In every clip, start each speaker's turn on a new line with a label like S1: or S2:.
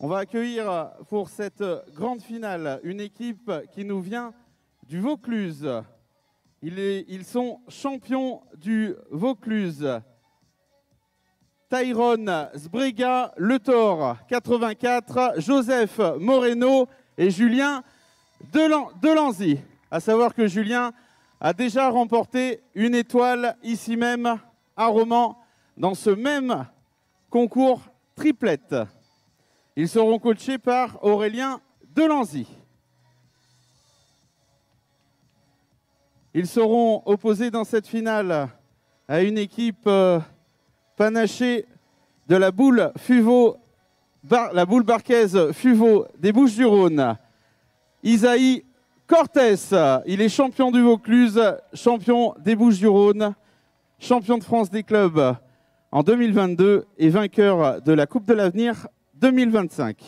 S1: On va accueillir pour cette grande finale une équipe qui nous vient du Vaucluse. Ils sont champions du Vaucluse. Tyrone Sbrega, Le Thor, 84, Joseph Moreno et Julien Delanzy. À savoir que Julien a déjà remporté une étoile ici même à Romans dans ce même concours triplette. Ils seront coachés par Aurélien Delanzy. Ils seront opposés dans cette finale à une équipe panachée de la boule Fuveau, la boule barquaise Fuveau des Bouches-du-Rhône. Isaïe Cortés, il est champion du Vaucluse, champion des Bouches-du-Rhône, champion de France des clubs en 2022 et vainqueur de la Coupe de l'Avenir 2025.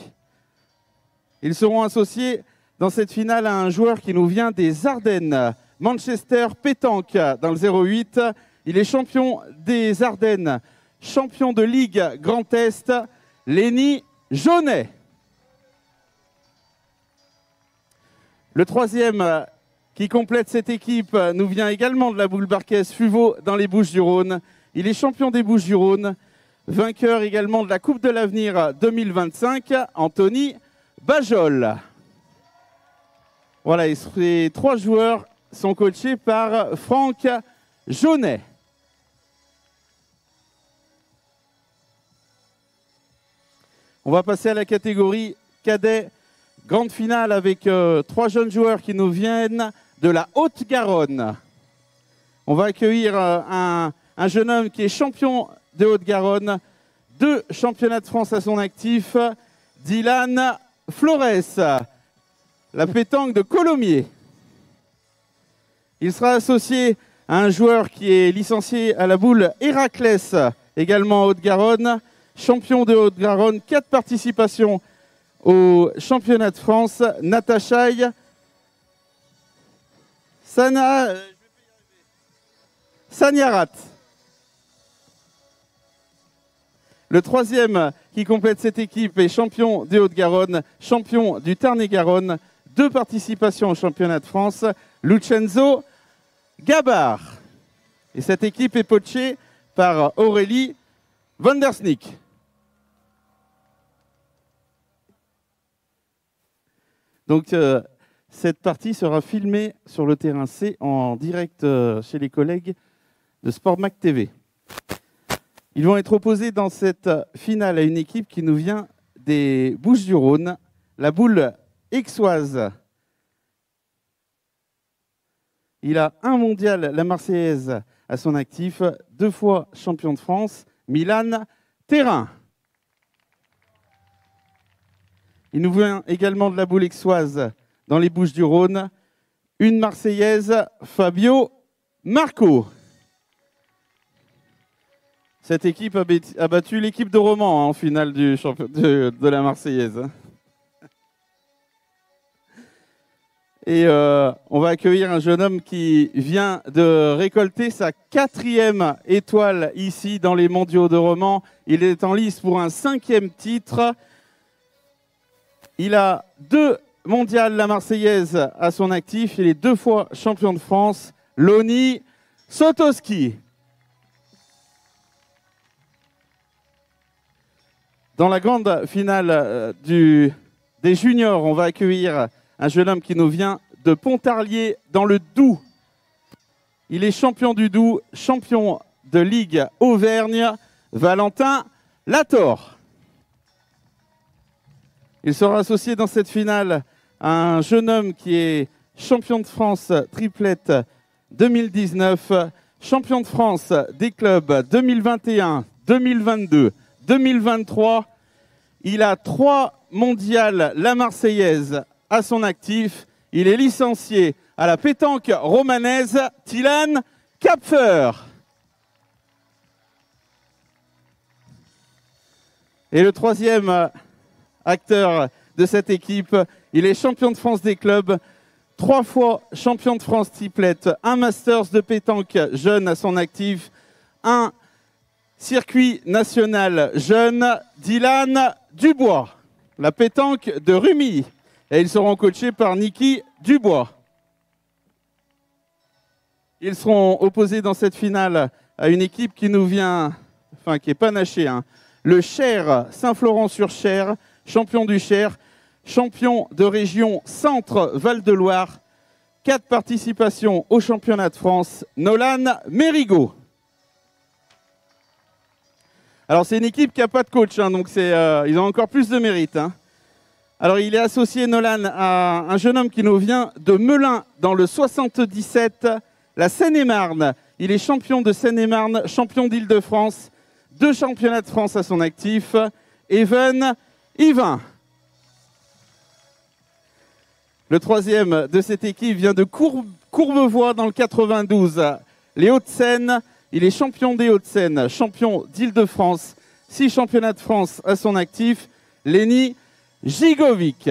S1: Ils seront associés dans cette finale à un joueur qui nous vient des Ardennes, Manchester Pétanque dans le 08. Il est champion des Ardennes, champion de Ligue Grand Est, Lenny Jaunet. Le troisième qui complète cette équipe nous vient également de la boule barquaise Fuveau dans les Bouches-du-Rhône. Il est champion des Bouches-du-Rhône, vainqueur également de la Coupe de l'Avenir 2025, Anthony Bajol. Voilà, et ces trois joueurs sont coachés par Franck Jaunet. On va passer à la catégorie cadet, grande finale avec trois jeunes joueurs qui nous viennent de la Haute-Garonne. On va accueillir un jeune homme qui est champion de Haute-Garonne, 2 championnats de France à son actif, Dylan Flores, la pétanque de Colomiers. Il sera associé à un joueur qui est licencié à la boule Héraclès, également en Haute-Garonne, champion de Haute-Garonne, 4 participations au championnat de France, Natachai Sagnarat. Le troisième qui complète cette équipe est champion de Haute-Garonne, champion du Tarn-et-Garonne, 2 participations au championnat de France, Lucenzo Gabar. Et cette équipe est coachée par Aurélie Van der Snick. Donc cette partie sera filmée sur le terrain C en direct chez les collègues de Sportmac TV. Ils vont être opposés dans cette finale à une équipe qui nous vient des Bouches-du-Rhône, la boule aixoise. Il a un mondial, la Marseillaise, à son actif, 2 fois champion de France, Milan Terrain. Il nous vient également de la boule aixoise dans les Bouches-du-Rhône, une Marseillaise, Fabio Marco. Cette équipe a battu l'équipe de Romans en finale de la Marseillaise. Et on va accueillir un jeune homme qui vient de récolter sa 4e étoile ici dans les mondiaux de Romans. Il est en lice pour un 5e titre. Il a 2 mondiales la Marseillaise à son actif. Il est 2 fois champion de France. Loni Sotoski. Dans la grande finale des juniors, on va accueillir un jeune homme qui nous vient de Pontarlier dans le Doubs. Il est champion du Doubs, champion de Ligue Auvergne, Valentin Lator. Il sera associé dans cette finale à un jeune homme qui est champion de France triplette 2019, champion de France des clubs 2021, 2022, 2023. Il a 3 mondiales la Marseillaise à son actif. Il est licencié à la pétanque romanaise, Tilan Kapfer. Et le troisième acteur de cette équipe, il est champion de France des clubs, 3 fois champion de France triplette, un Masters de pétanque jeune à son actif, un circuit national jeune, Dylan Dubois. la pétanque de Rumilly. Et ils seront coachés par Niki Dubois. Ils seront opposés dans cette finale à une équipe qui nous vient, enfin qui est panachée, hein. Le Cher Saint-Florent-sur-Cher, champion du Cher, champion de région Centre-Val-de-Loire, 4 participations au championnat de France, Nolan Mérigot. Alors c'est une équipe qui n'a pas de coach, hein, donc ils ont encore plus de mérite, hein. Alors il est associé, Nolan, à un jeune homme qui nous vient de Melun dans le 77, la Seine-et-Marne. Il est champion de Seine-et-Marne, champion d'Île-de-France, 2 championnats de France à son actif, Even Yvain. Le troisième de cette équipe vient de Courbevoie dans le 92, les Hauts-de-Seine. Il est champion des Hauts-de-Seine, champion d'Île-de-France, 6 championnats de France à son actif, Lenny Gigovic.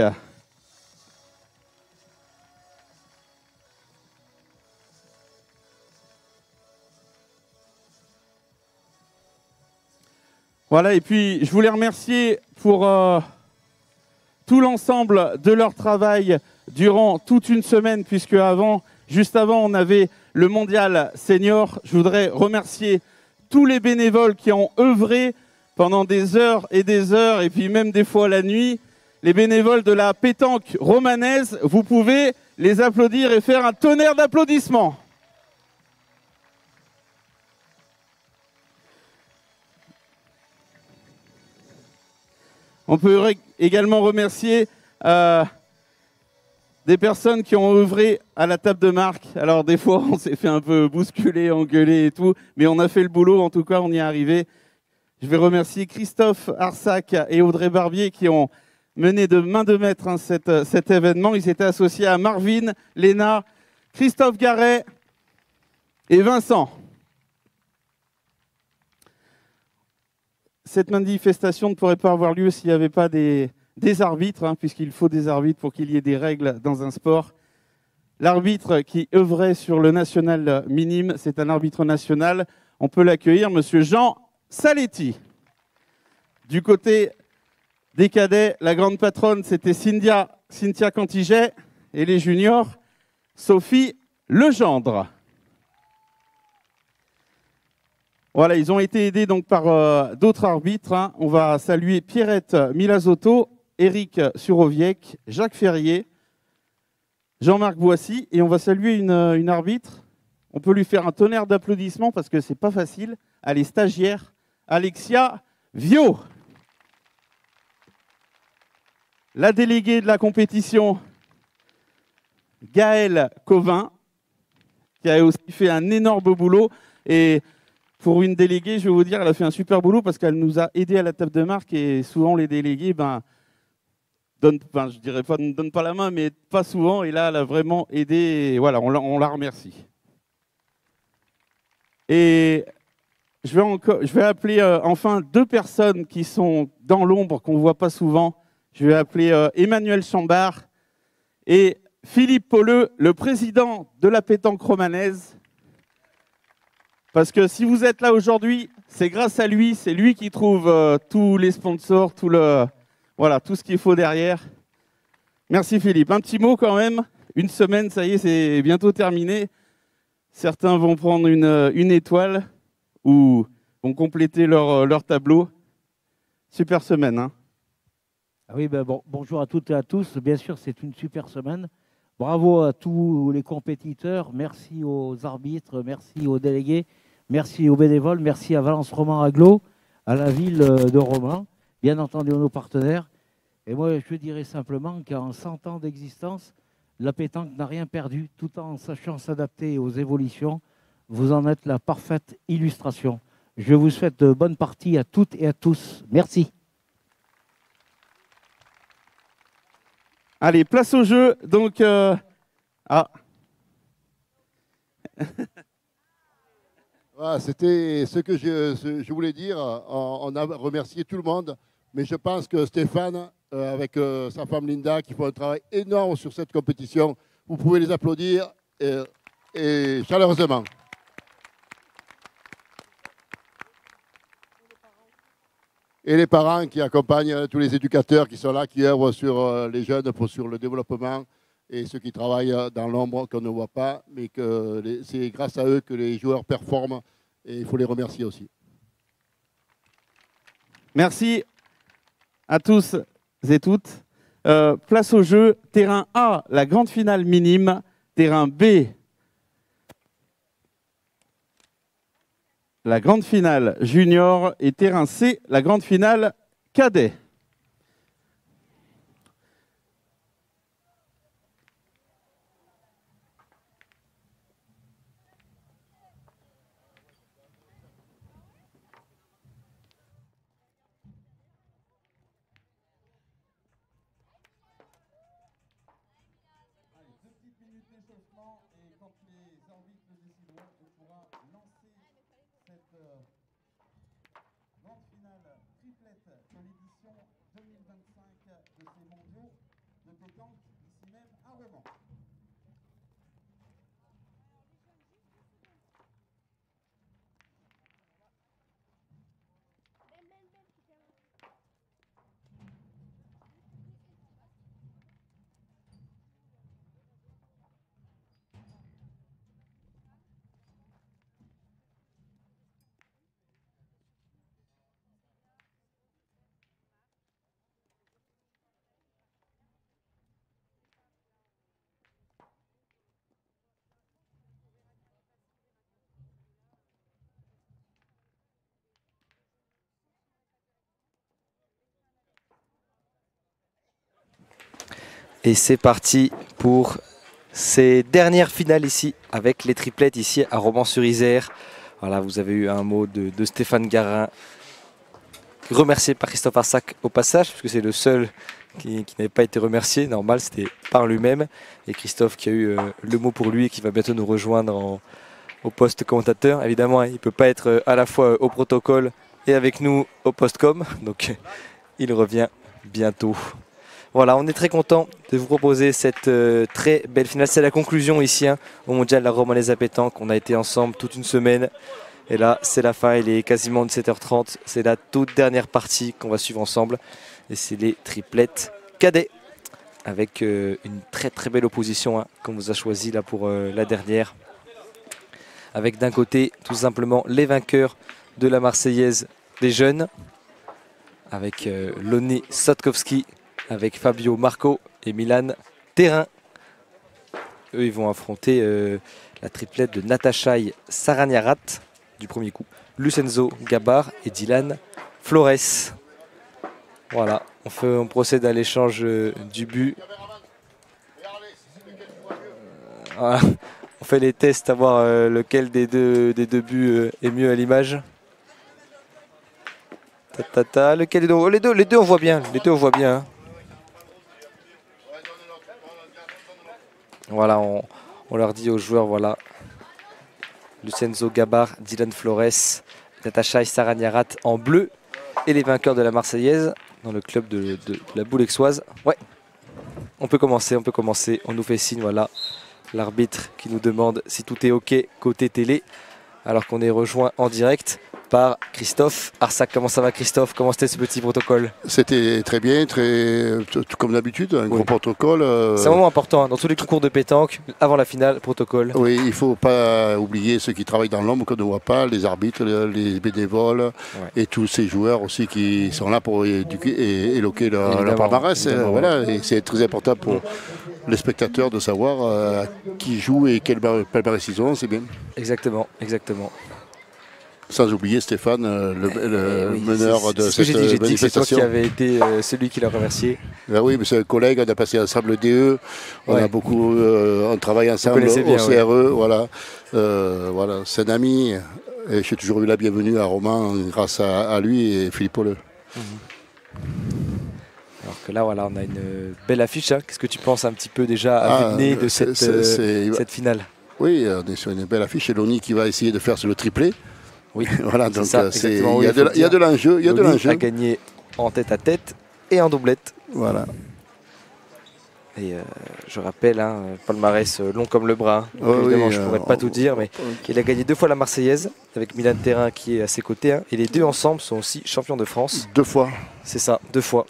S1: Voilà, et puis je voulais remercier pour tout l'ensemble de leur travail durant toute une semaine, puisque juste avant, on avait le mondial senior. Je voudrais remercier tous les bénévoles qui ont œuvré pendant des heures, et puis même des fois la nuit. Les bénévoles de la pétanque romanaise, vous pouvez les applaudir et faire un tonnerre d'applaudissements. On peut également remercier des personnes qui ont œuvré à la table de marque. Alors des fois, on s'est fait un peu bousculer, engueuler et tout, mais on a fait le boulot, en tout cas, on y est arrivé. Je vais remercier Christophe Arsac et Audrey Barbier qui ont mené de main de maître, hein, cet événement. Ils étaient associés à Marvin, Léna, Christophe Garret et Vincent. Cette manifestation ne pourrait pas avoir lieu s'il n'y avait pas des arbitres, hein, puisqu'il faut des arbitres pour qu'il y ait des règles dans un sport. L'arbitre qui œuvrait sur le national minime, c'est un arbitre national. On peut l'accueillir, monsieur Jean Saletti. Du côté des cadets, la grande patronne, c'était Cynthia Cantiget, et les juniors, Sophie Legendre. Voilà, ils ont été aidés donc par d'autres arbitres, hein. On va saluer Pierrette Milazotto, Éric Suroviec, Jacques Ferrier, Jean-Marc Boissy, et on va saluer une arbitre. On peut lui faire un tonnerre d'applaudissements parce que c'est pas facile. Elle est stagiaire, Alexia Viau. La déléguée de la compétition, Gaëlle Covin, qui a aussi fait un énorme boulot. Et pour une déléguée, je vais vous dire, elle a fait un super boulot parce qu'elle nous a aidés à la table de marque. Et souvent, les délégués, je dirais pas, ne donnent pas la main, mais pas souvent. Et là, elle a vraiment aidé. Et voilà, on la remercie. Et je vais appeler enfin 2 personnes qui sont dans l'ombre, qu'on ne voit pas souvent. Je vais appeler Emmanuel Chambard et Philippe Pauleux, le président de la pétanque romanaise. Parce que si vous êtes là aujourd'hui, c'est grâce à lui, c'est lui qui trouve tous les sponsors, tout ce qu'il faut derrière. Merci Philippe. Un petit mot quand même. Une semaine, ça y est, c'est bientôt terminé. Certains vont prendre une étoile ou vont compléter leur tableau. Super semaine, hein.
S2: Ah oui, bonjour à toutes et à tous. Bien sûr, c'est une super semaine. Bravo à tous les compétiteurs. Merci aux arbitres, merci aux délégués, merci aux bénévoles, merci à Valence Roman Aglo, à la ville de Romans, bien entendu à nos partenaires. Et moi, je dirais simplement qu'en 100 ans d'existence, la pétanque n'a rien perdu, tout en sachant s'adapter aux évolutions. Vous en êtes la parfaite illustration. Je vous souhaite de bonnes parties à toutes et à tous. Merci.
S1: Allez, place au jeu. Donc,
S3: Voilà, c'était ce que je voulais dire. On a remercié tout le monde, mais je pense que Stéphane, avec sa femme Linda, qui font un travail énorme sur cette compétition, vous pouvez les applaudir et chaleureusement. Et les parents qui accompagnent tous les éducateurs qui sont là, qui œuvrent sur les jeunes, sur le développement, et ceux qui travaillent dans l'ombre qu'on ne voit pas, mais que c'est grâce à eux que les joueurs performent, et il faut les remercier aussi.
S1: Merci à tous et toutes. Place au jeu, terrain A, la grande finale minime, terrain B, la grande finale junior, et terrain C, la grande finale cadet. Et quand les arbitres le décideront, on pourra lancer cette grande finale triplette de l'édition 2025 de ces mondiaux de pétanque, ici même à Romans.
S4: Et c'est parti pour ces dernières finales ici, avec les triplettes ici à Romans-sur-Isère. Voilà, vous avez eu un mot de Stéphane Garin, remercié par Christophe Arsac au passage, puisque c'est le seul qui n'avait pas été remercié. Normal, c'était par lui-même. Et Christophe qui a eu le mot pour lui et qui va bientôt nous rejoindre au poste commentateur. Évidemment, il ne peut pas être à la fois au protocole et avec nous au post-com. Donc, il revient bientôt. Voilà, on est très content de vous proposer cette très belle finale. C'est la conclusion ici au Mondial de la Romanaise à pétanque. On a été ensemble toute une semaine. Et là, c'est la fin, il est quasiment 17h30. C'est la toute dernière partie qu'on va suivre ensemble. Et c'est les triplettes cadets. Avec une très très belle opposition qu'on vous a choisi là pour la dernière. Avec d'un côté, tout simplement, les vainqueurs de la Marseillaise des jeunes. Avec Lonnie Sotkowski, avec Fabio Marco et Milan Terrain. Eux, ils vont affronter la triplette de Natashai Saraniarat du premier coup, Lucenzo Gabar et Dylan Flores. Voilà, on procède à l'échange du but. Voilà. On fait les tests à voir lequel des deux buts est mieux à l'image. Lequel les deux on voit bien. Les deux on voit bien. Voilà, on leur dit aux joueurs, voilà, Lucenzo Gabar, Dylan Flores, Natashai Saraniarat en bleu et les vainqueurs de la Marseillaise dans le club de la Boule Aixoise. Ouais, on peut commencer, on nous fait signe, voilà, l'arbitre qui nous demande si tout est ok côté télé, alors qu'on est rejoint en direct par Christophe Arsac. Comment ça va Christophe? Comment c'était ce petit protocole?
S3: C'était très bien, tout comme d'habitude, un gros protocole.
S4: C'est un moment important dans tous les concours de pétanque, avant la finale, protocole.
S3: Oui, il ne faut pas oublier ceux qui travaillent dans l'ombre qu'on ne voit pas, les arbitres, les bénévoles et tous ces joueurs aussi qui sont là pour éloquer leur palmarès. Voilà, et c'est très important pour les spectateurs de savoir qui joue et quel palmarès ils ont, c'est bien.
S4: Exactement.
S3: Sans oublier Stéphane, le meneur de cette manifestation.
S4: C'est toi qui avait été celui qui l'a remercié.
S3: Ben oui, mais c'est un collègue, on a passé ensemble le DE, on travaille ensemble au CRE, voilà. Voilà, c'est un ami, et j'ai toujours eu la bienvenue à Romans grâce à lui et Philippe Pauleux.
S4: Alors que là, voilà, on a une belle affiche. Qu'est-ce que tu penses un petit peu déjà à vue de nez de cette finale?
S3: Oui, on est sur une belle affiche. Et Lonnie qui va essayer de faire sur le triplé.
S4: Oui,
S3: voilà, donc
S4: il
S3: y a de l'enjeu. Il y a de l'enjeu.
S4: A gagné en tête à tête et en doublette.
S3: Voilà.
S4: Et je rappelle, hein, palmarès long comme le bras. Donc,
S3: Oh,
S4: évidemment,
S3: oui,
S4: je ne pourrais pas tout dire, mais il a gagné 2 fois la Marseillaise avec Milan Terrain qui est à ses côtés. Hein, et les deux ensemble sont aussi champions de France.
S3: 2 fois.
S4: C'est ça, 2 fois.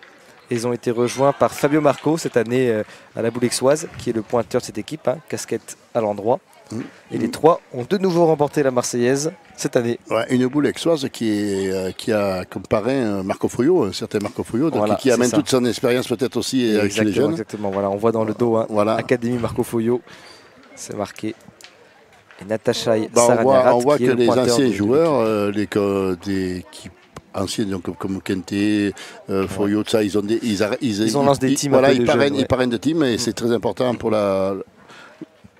S4: Et ils ont été rejoints par Fabio Marco cette année à la boule aixoise, qui est le pointeur de cette équipe, hein, casquette à l'endroit. Et les 3 ont de nouveau remporté la Marseillaise cette année.
S3: Ouais, une boule aixoise qui a comme parrain Marco Foyot, un certain Marco Foyot, donc
S4: Voilà,
S3: qui amène
S4: c'est ça.
S3: toute son expérience peut-être aussi chez les
S4: Exactement,
S3: jeunes.
S4: exactement. Voilà, on voit dans le dos, hein,
S3: Voilà.
S4: Académie Marco Foyot, c'est marqué. Et Natacha
S3: Bah,
S4: Saraniarat,
S3: on voit
S4: qui est
S3: que
S4: le
S3: les
S4: pointeur
S3: anciens
S4: de
S3: joueurs, des équipes anciennes donc, comme Kenté, Foyot, ça, ils
S4: lancent des teams
S3: voilà,
S4: un peu de
S3: ils parrainent,
S4: jeunes, ouais.
S3: ils parrainent de teams et c'est très important pour la.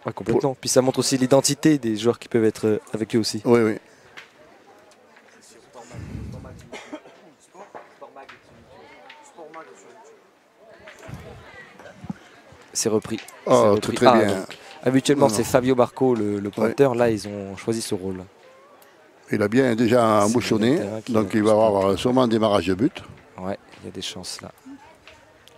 S4: Ouais, complètement. Puis ça montre aussi l'identité des joueurs qui peuvent être avec eux aussi.
S3: Oui, oui.
S4: C'est repris.
S3: Oh,
S4: C'est repris.
S3: très bien.
S4: Donc, habituellement,
S3: Non,
S4: c'est
S3: non.
S4: Fabio Barco le pointeur. Là, ils ont choisi ce rôle.
S3: Il a bien déjà
S4: C'est
S3: embouchonné,
S4: le terrain qui
S3: donc
S4: va
S3: il va
S4: plus
S3: avoir sûrement un démarrage de but.
S4: Ouais, il y a des chances là.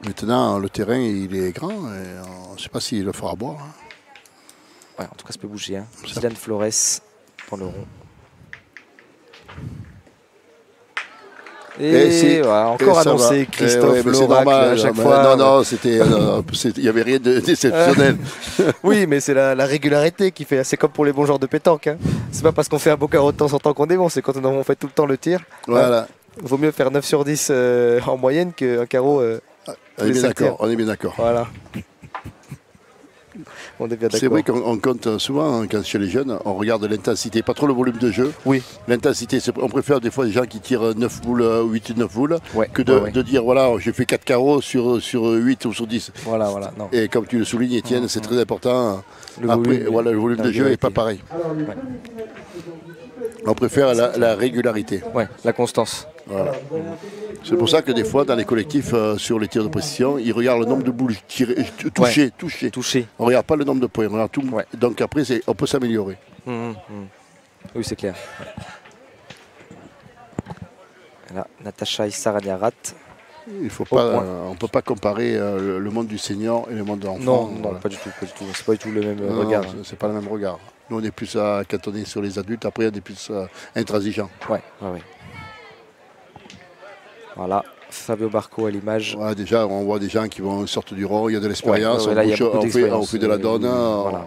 S3: Maintenant, le terrain, il est grand et on ne sait pas s'il le fera boire. Hein.
S4: Ouais, en tout cas, ça peut bouger. Hein.
S3: Ça-
S4: Dylan Flores dans le rond.
S3: Et c'est-
S4: ouais, encore
S3: et ça
S4: annoncé
S3: va.
S4: Christophe
S3: Mais c'est
S4: l'oracle
S3: normal.
S4: à chaque
S3: Mais
S4: fois.
S3: non, il n'y avait rien de déceptionnel.
S4: Oui, mais c'est la régularité qui fait. C'est comme pour les bons joueurs de pétanque. Hein. C'est pas parce qu'on fait un beau carreau de temps en temps qu'on est bon, c'est quand on fait tout le temps le tir.
S3: Voilà.
S4: Vaut mieux faire 9 sur 10 en moyenne qu'un carreau.
S3: On est bien
S4: cinq
S3: d'accord.
S4: tirs.
S3: On est bien d'accord.
S4: Voilà. On est bien
S3: C'est
S4: d'accord.
S3: vrai qu'on compte souvent, hein, quand chez les jeunes, on regarde l'intensité, pas trop le volume de jeu.
S4: Oui.
S3: L'intensité, on préfère des fois des gens qui tirent 9 boules, 8 ou 9 boules,
S4: Ouais,
S3: que
S4: ouais.
S3: de dire, voilà, j'ai fait 4 carreaux sur 8 ou sur 10.
S4: Voilà, non.
S3: Et comme tu le soulignes, Étienne, c'est très important.
S4: Le
S3: Après,
S4: volume,
S3: voilà, le volume
S4: la
S3: de jeu n'est pas
S4: régularité.
S3: pareil. On préfère la régularité.
S4: Ouais, la constance.
S3: Voilà. C'est pour ça que des fois, dans les collectifs, sur les tirs de précision, ils regardent le nombre de boules touchées.
S4: Touché.
S3: On ne regarde pas le nombre de points. On regarde tout.
S4: Ouais.
S3: Donc après, on peut s'améliorer.
S4: Oui, c'est clair. Là, Natacha Saraniarat.
S3: Il faut
S4: Au
S3: pas,
S4: point.
S3: on ne peut pas comparer le monde du senior et le monde de l'enfant.
S4: Non,
S3: Voilà.
S4: pas du tout. C'est pas du tout le même
S3: Non,
S4: regard.
S3: non, c'est pas le même regard. Nous, on est plus quand on est sur les adultes, après, on est plus intransigeant.
S4: Ouais. Voilà, Fabio Barco à l'image.
S3: Voilà, déjà, on voit des gens qui sortent du rang, il y a de l'expérience,
S4: là, il y a beaucoup
S3: on
S4: d'expérience.
S3: fait de la donne.
S4: Voilà.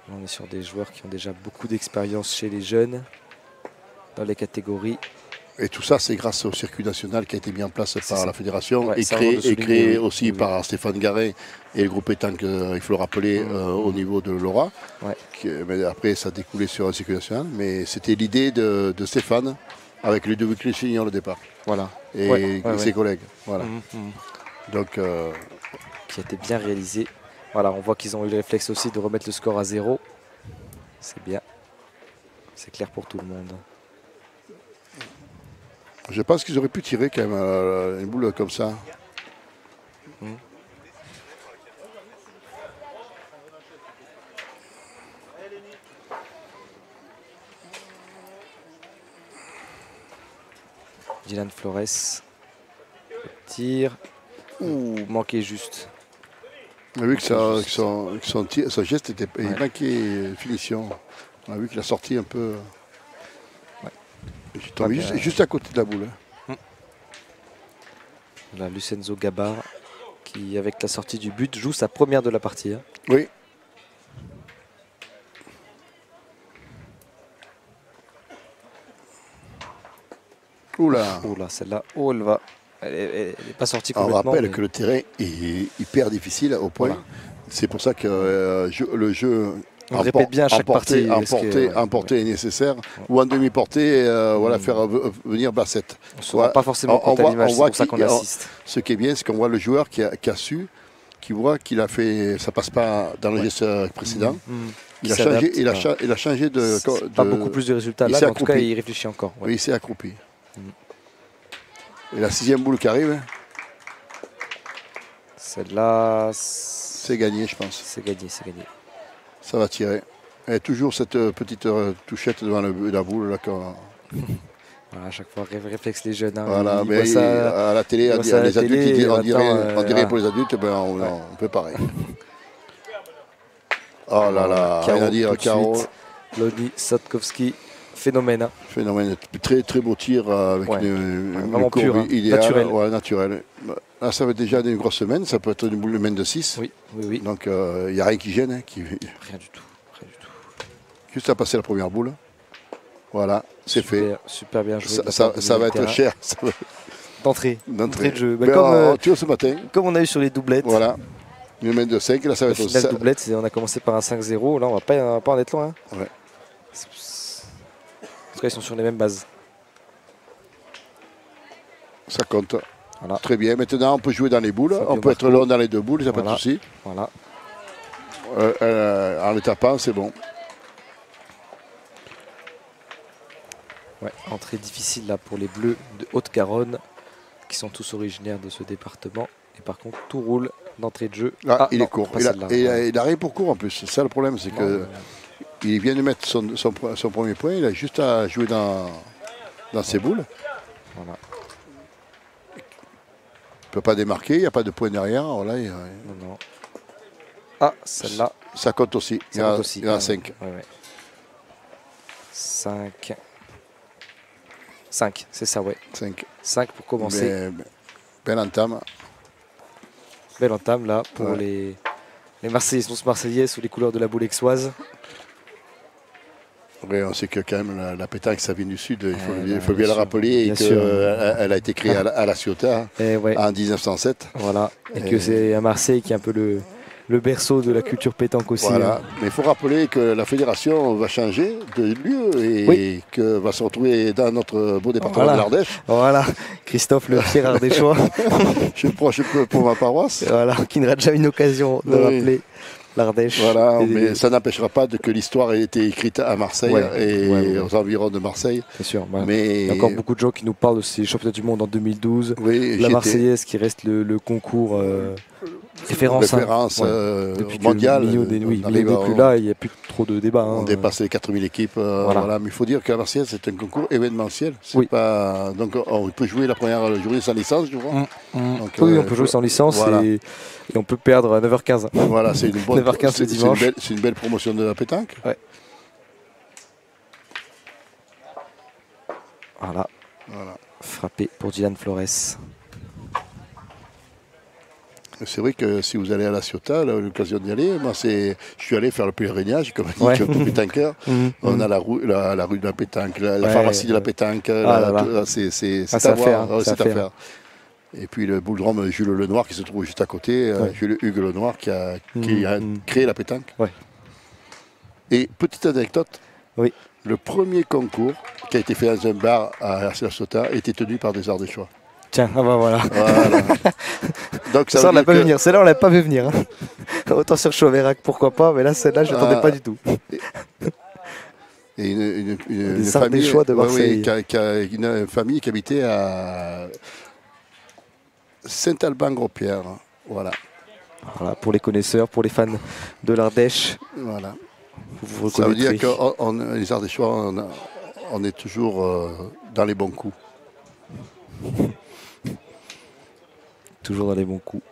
S4: Là, on est sur des joueurs qui ont déjà beaucoup d'expérience chez les jeunes, dans les catégories.
S3: Et tout ça, c'est grâce au circuit national qui a été mis en place par
S4: ça.
S3: la fédération
S4: Ouais,
S3: et
S4: ça, avant de
S3: créé
S4: souligner, oui.
S3: aussi par Stéphane Garet et le groupe pétanque, il faut le rappeler, au niveau de Laura.
S4: Ouais.
S3: Mais après, ça a découlé sur un circuit national. Mais c'était l'idée de Stéphane avec les deux seniors au départ.
S4: Voilà.
S3: Et ses collègues. Voilà. Donc,
S4: Qui a été bien réalisé. Voilà, on voit qu'ils ont eu le réflexe aussi de remettre le score à 0. C'est bien. C'est clair pour tout le monde.
S3: je pense qu'ils auraient pu tirer quand même une boule comme ça.
S4: Dylan Flores. Le tir. Ouh, manqué juste.
S3: On a vu que son geste était, il manquait finition. On a vu qu'il a sorti un peu. Il est tombé juste à côté de la boule.
S4: Là, Lucenzo Gabar, qui avec la sortie du but, joue sa première de la partie. Hein.
S3: Oui. Oula.
S4: Oula, celle-là, elle va. Elle n'est pas sortie
S3: On
S4: complètement.
S3: rappelle
S4: mais-
S3: que le terrain est hyper difficile au point.
S4: Voilà.
S3: C'est pour ça que le jeu
S4: On le répète bien à chaque partie.
S3: emporté est nécessaire. Ou en demi-portée, faire venir Bassette.
S4: On ne se rend pas forcément
S3: on
S4: compte à
S3: voit-
S4: l'image,
S3: on
S4: c'est
S3: voit
S4: pour ça
S3: qu'il-
S4: qu'on assiste.
S3: Ce qui est bien, c'est qu'on voit le joueur qui a su, qui voit qu'il a fait, ça passe pas dans le geste précédent. Il a
S4: s'adapte,
S3: changé,
S4: voilà.
S3: il a changé de.
S4: C'est pas beaucoup plus de résultats
S3: il
S4: là,
S3: s'est
S4: mais en tout cas,
S3: accroupi.
S4: il réfléchit encore. Ouais.
S3: Oui, il s'est accroupi. Et la 6e boule qui arrive,
S4: Celle-là,
S3: c'est gagné, je pense.
S4: c'est gagné, c'est gagné.
S3: Ça va tirer. Et toujours cette petite touchette devant la boule. Là,
S4: Voilà, à chaque fois, réflexe les jeunes. Hein,
S3: Voilà,
S4: ils
S3: mais
S4: voient ça,
S3: à la télé,
S4: voient ça à la
S3: les adultes,
S4: télé,
S3: on dirait,
S4: voilà.
S3: pour les adultes, ben, on fait pareil. Oh là là,
S4: Caro,
S3: rien à dire,
S4: tout de
S3: Caro.
S4: suite. Loni Satkowski, phénomène. Hein.
S3: Phénomène, très très beau tir avec une
S4: vraiment
S3: courbe
S4: pur, hein,
S3: idéale.
S4: naturel.
S3: Ouais, naturel. Là, ça va être déjà une grosse semaine, ça peut être une boule de main de 6.
S4: Oui, oui, oui.
S3: Donc il n'y a rien qui gêne. Hein,
S4: Rien du tout. Rien du tout.
S3: Juste à passer la première boule. Voilà, c'est fait.
S4: Super bien joué.
S3: Ça va être cher.
S4: D'entrée de jeu. Bah,
S3: comme, ce matin.
S4: Comme on a eu sur les doublettes.
S3: Voilà. Une main de 5, là ça va être
S4: finale doublette, on a commencé par un 5-0. Là, on va pas en être loin. Hein.
S3: Ouais.
S4: En tout cas, ils sont sur les mêmes bases.
S3: Ça compte.
S4: Voilà.
S3: Très bien. Maintenant, on peut jouer dans les boules. On peut être long dans les deux boules, ça n'a pas de souci.
S4: Voilà.
S3: En les tapant, c'est bon.
S4: Ouais, entrée difficile là pour les Bleus de Haute-Garonne, qui sont tous originaires de ce département. Et par contre, tout roule d'entrée de jeu.
S3: Il est court. Il a rien pour court en plus. C'est ça le problème, c'est que il vient de mettre son premier point. Il a juste à jouer dans ses boules.
S4: Voilà.
S3: Il ne peut pas démarquer, il n'y a pas de point derrière. Voilà,
S4: non. Ah, celle-là.
S3: Ça compte aussi. Il y en a 5.
S4: Ouais. 5, c'est ça, ouais. 5 pour commencer.
S3: Belle entame.
S4: Belle entame là pour les Marseillais, Marseillais sous les couleurs de la boule aixoise.
S3: Oui, on sait que quand même la pétanque ça vient du sud, il faut bien le rappeler, et qu'elle a été créée à La Ciotat en 1907.
S4: Voilà, et que c'est à Marseille qui est un peu le berceau de la culture pétanque aussi.
S3: Voilà, mais il faut rappeler que la fédération va changer de lieu et que va se retrouver dans notre beau département de l'Ardèche.
S4: Voilà, Christophe le fier ardéchois.
S3: Je proche pour ma paroisse.
S4: Voilà, qui n'aura jamais une occasion de rappeler l'Ardèche.
S3: Voilà, mais ça n'empêchera pas que l'histoire ait été écrite à Marseille et aux environs de Marseille.
S4: C'est sûr. Voilà.
S3: Mais
S4: il y a encore beaucoup de gens qui nous parlent de ces championnats du monde en 2012. La Marseillaise qui reste le concours référence depuis
S3: mondiale.
S4: Millau n'est plus là, il n'y a plus trop de débats.
S3: On dépasse les 4000 équipes. Voilà. Mais il faut dire que la Marseillaise, c'est un concours événementiel. Pas... Donc on peut jouer la première journée sans licence, je crois. Donc,
S4: on peut jouer sans licence et on peut perdre à 9h15.
S3: Voilà, c'est une bonne
S4: 9h15 le dimanche.
S3: C'est une belle promotion de la pétanque.
S4: Ouais. Voilà. Frappé pour Dylan Flores.
S3: C'est vrai que si vous allez à La Ciotat, l'occasion d'y aller, moi je suis allé faire le pèlerinage, comme on dit, comme pétanqueur. On a la rue de la pétanque, la pharmacie de la pétanque, c'est à faire. Et puis le boulodrome Jules Lenoir qui se trouve juste à côté, Jules Hugues Lenoir qui a créé la pétanque.
S4: Ouais.
S3: Et petite anecdote, le premier concours qui a été fait dans un bar à La Ciotat était tenu par des Ardéchois.
S4: Tiens, voilà.
S3: Donc
S4: ça on l'a pas vu venir. Celle-là, on l'a pas vu venir. Hein. Autant sur Chauverac, pourquoi pas, mais là, celle-là, je n'attendais pas du tout.
S3: Et une
S4: famille de Marseille.
S3: Une famille qui habitait à Saint-Alban-Gros-Pierre. Voilà,
S4: pour les connaisseurs, pour les fans de l'Ardèche.
S3: Voilà. Ça veut dire que les Ardéchois, on est toujours dans les bons coups.
S4: Toujours dans les bons coups.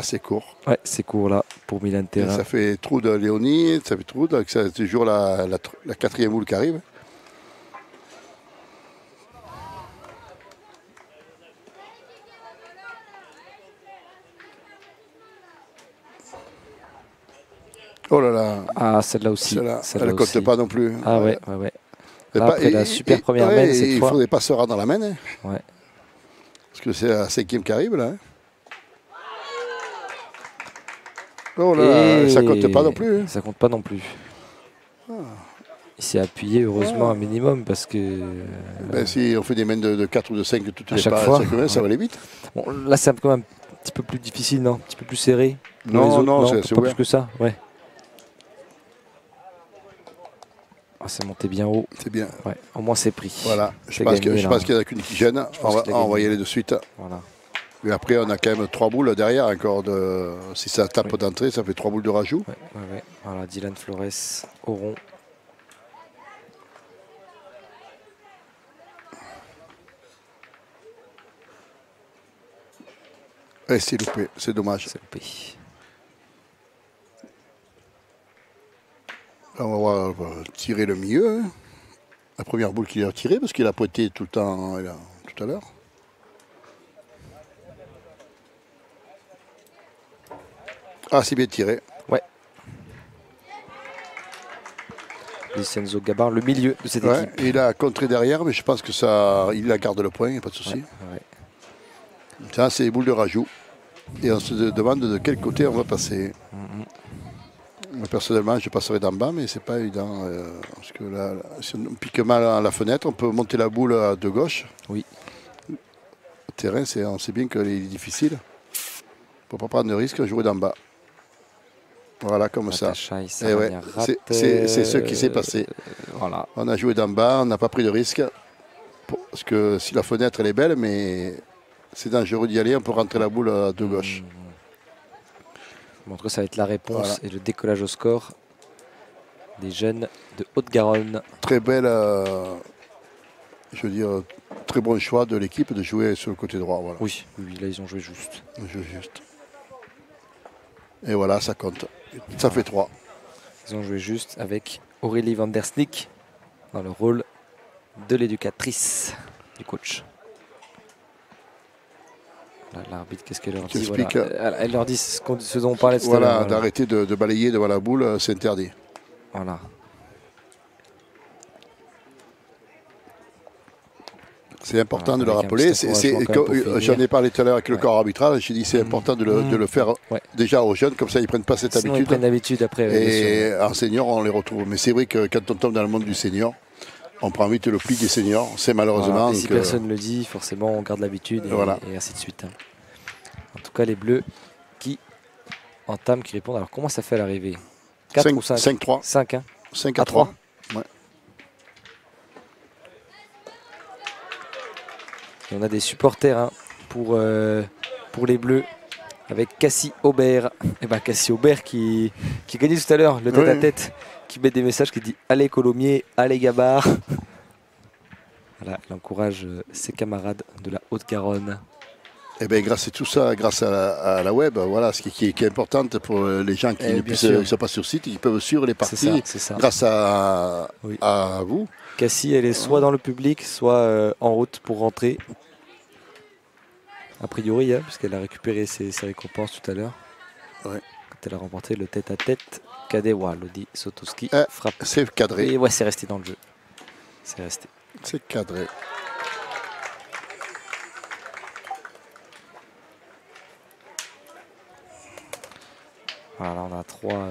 S3: C'est court.
S4: Ouais, c'est court là pour Milan Terra.
S3: Ça fait trou de Léonie, ça fait trou, donc c'est toujours la quatrième boule qui arrive. Oh là là.
S4: Ah, celle-là aussi.
S3: Elle ne compte pas non plus.
S4: Ah ouais. Là, après la super première main, cette fois.
S3: Il ne faudrait pas se rendre dans la main. Hein.
S4: Ouais.
S3: Parce que c'est la cinquième qui arrive là. Hein. Oh là, ça compte pas non plus.
S4: Ça compte pas non plus. Il s'est appuyé heureusement un minimum parce que...
S3: si on fait des mains de 4 ou de 5 toutes les
S4: fois,
S3: ça va aller vite.
S4: Bon, là c'est quand même un petit peu plus difficile, non? Un petit peu plus serré.
S3: Non, c'est
S4: pas plus que ça. Ouais. C'est monté bien haut.
S3: C'est bien.
S4: Ouais, au moins c'est pris.
S3: Voilà. Je pense qu'il n'y en a qu'une qui gêne. On va y aller de suite.
S4: Voilà.
S3: Et après, on a quand même 3 boules derrière encore. Si ça tape d'entrée, ça fait 3 boules de rajout.
S4: Ouais. Voilà, Dylan Flores au rond.
S3: Et c'est loupé, c'est dommage.
S4: C'est loupé.
S3: On va tirer le milieu. Hein. La première boule qu'il a tirée, parce qu'il a pointé tout le temps tout à l'heure. Ah, c'est bien tiré.
S4: Ouais. Vincenzo Gabard, le milieu de cette
S3: Ouais,
S4: équipe.
S3: il a contré derrière, mais je pense que ça, il la garde le point, il n'y a pas de souci.
S4: Ouais.
S3: Ça, c'est les boules de rajout. Et on se demande de quel côté on va passer. Moi, personnellement, je passerai d'en bas, mais c'est pas évident. Parce que là, si on pique mal à la fenêtre, on peut monter la boule de gauche.
S4: Oui.
S3: Le terrain, on sait bien qu'il est difficile. Il ne faut pas prendre de risque, jouer d'en bas. Voilà, comme ça.
S4: Et
S3: ouais, c'est ce qui s'est passé.
S4: Voilà.
S3: On a joué d'en bas, on n'a pas pris de risque. Parce que si la fenêtre elle est belle, mais c'est dangereux d'y aller, on peut rentrer la boule de gauche.
S4: En tout cas, ça va être la réponse
S3: Voilà.
S4: et le décollage au score des jeunes de Haute-Garonne.
S3: Très belle, je veux dire, très bon choix de l'équipe de jouer sur le côté droit. Voilà.
S4: Oui, là ils ont joué juste.
S3: On joue juste. Et voilà, ça compte. Ça fait 3.
S4: Ils ont joué juste avec Aurélie van der Snick dans le rôle de l'éducatrice du coach. L'arbitre, qu'est-ce qu'elle leur dit? Voilà. Elle leur dit ce dont on parlait tout à l'heure.
S3: Voilà, d'arrêter de balayer devant la boule, c'est interdit.
S4: Voilà.
S3: C'est important de le
S4: avec un
S3: rappeler.
S4: petit encouragement quand même pour finir.
S3: J'en ai parlé tout à l'heure avec le corps arbitral. J'ai dit c'est important de le faire déjà aux jeunes, comme ça ils ne prennent pas cette
S4: Sinon,
S3: habitude.
S4: ils prennent l'habitude après.
S3: Et en senior, on les retrouve. Mais c'est vrai que quand on tombe dans le monde du senior, on prend vite le pli des seniors. C'est malheureusement.
S4: Voilà. Et si personne ne le dit, forcément, on garde l'habitude et ainsi de suite. En tout cas, les Bleus qui entament, qui répondent. Alors, comment ça fait à l'arrivée? 4 ou 5
S3: 5-3.
S4: 5, hein
S3: 5 à 3. Ouais.
S4: Et on a des supporters hein, pour les Bleus avec Cassie Aubert. Et ben Cassie Aubert qui gagnait tout à l'heure le tête-à-tête, qui met des messages qui dit allez Colomiers, allez Gabard. Voilà, elle encourage ses camarades de la Haute-Garonne.
S3: Et bien grâce à tout ça, grâce à la web, voilà, ce qui est important pour les gens qui ne sont pas sur site, ils peuvent suivre les parties
S4: c'est ça.
S3: grâce à vous.
S4: Cassie, elle est soit dans le public, soit en route pour rentrer. A priori, hein, puisqu'elle a récupéré ses récompenses tout à l'heure.
S3: Ouais.
S4: Quand elle a remporté le tête-à-tête, Kadewa, Lodi Sotowski frappe.
S3: C'est cadré.
S4: Et ouais, c'est resté dans le jeu. C'est resté.
S3: C'est cadré.
S4: Voilà, on a 3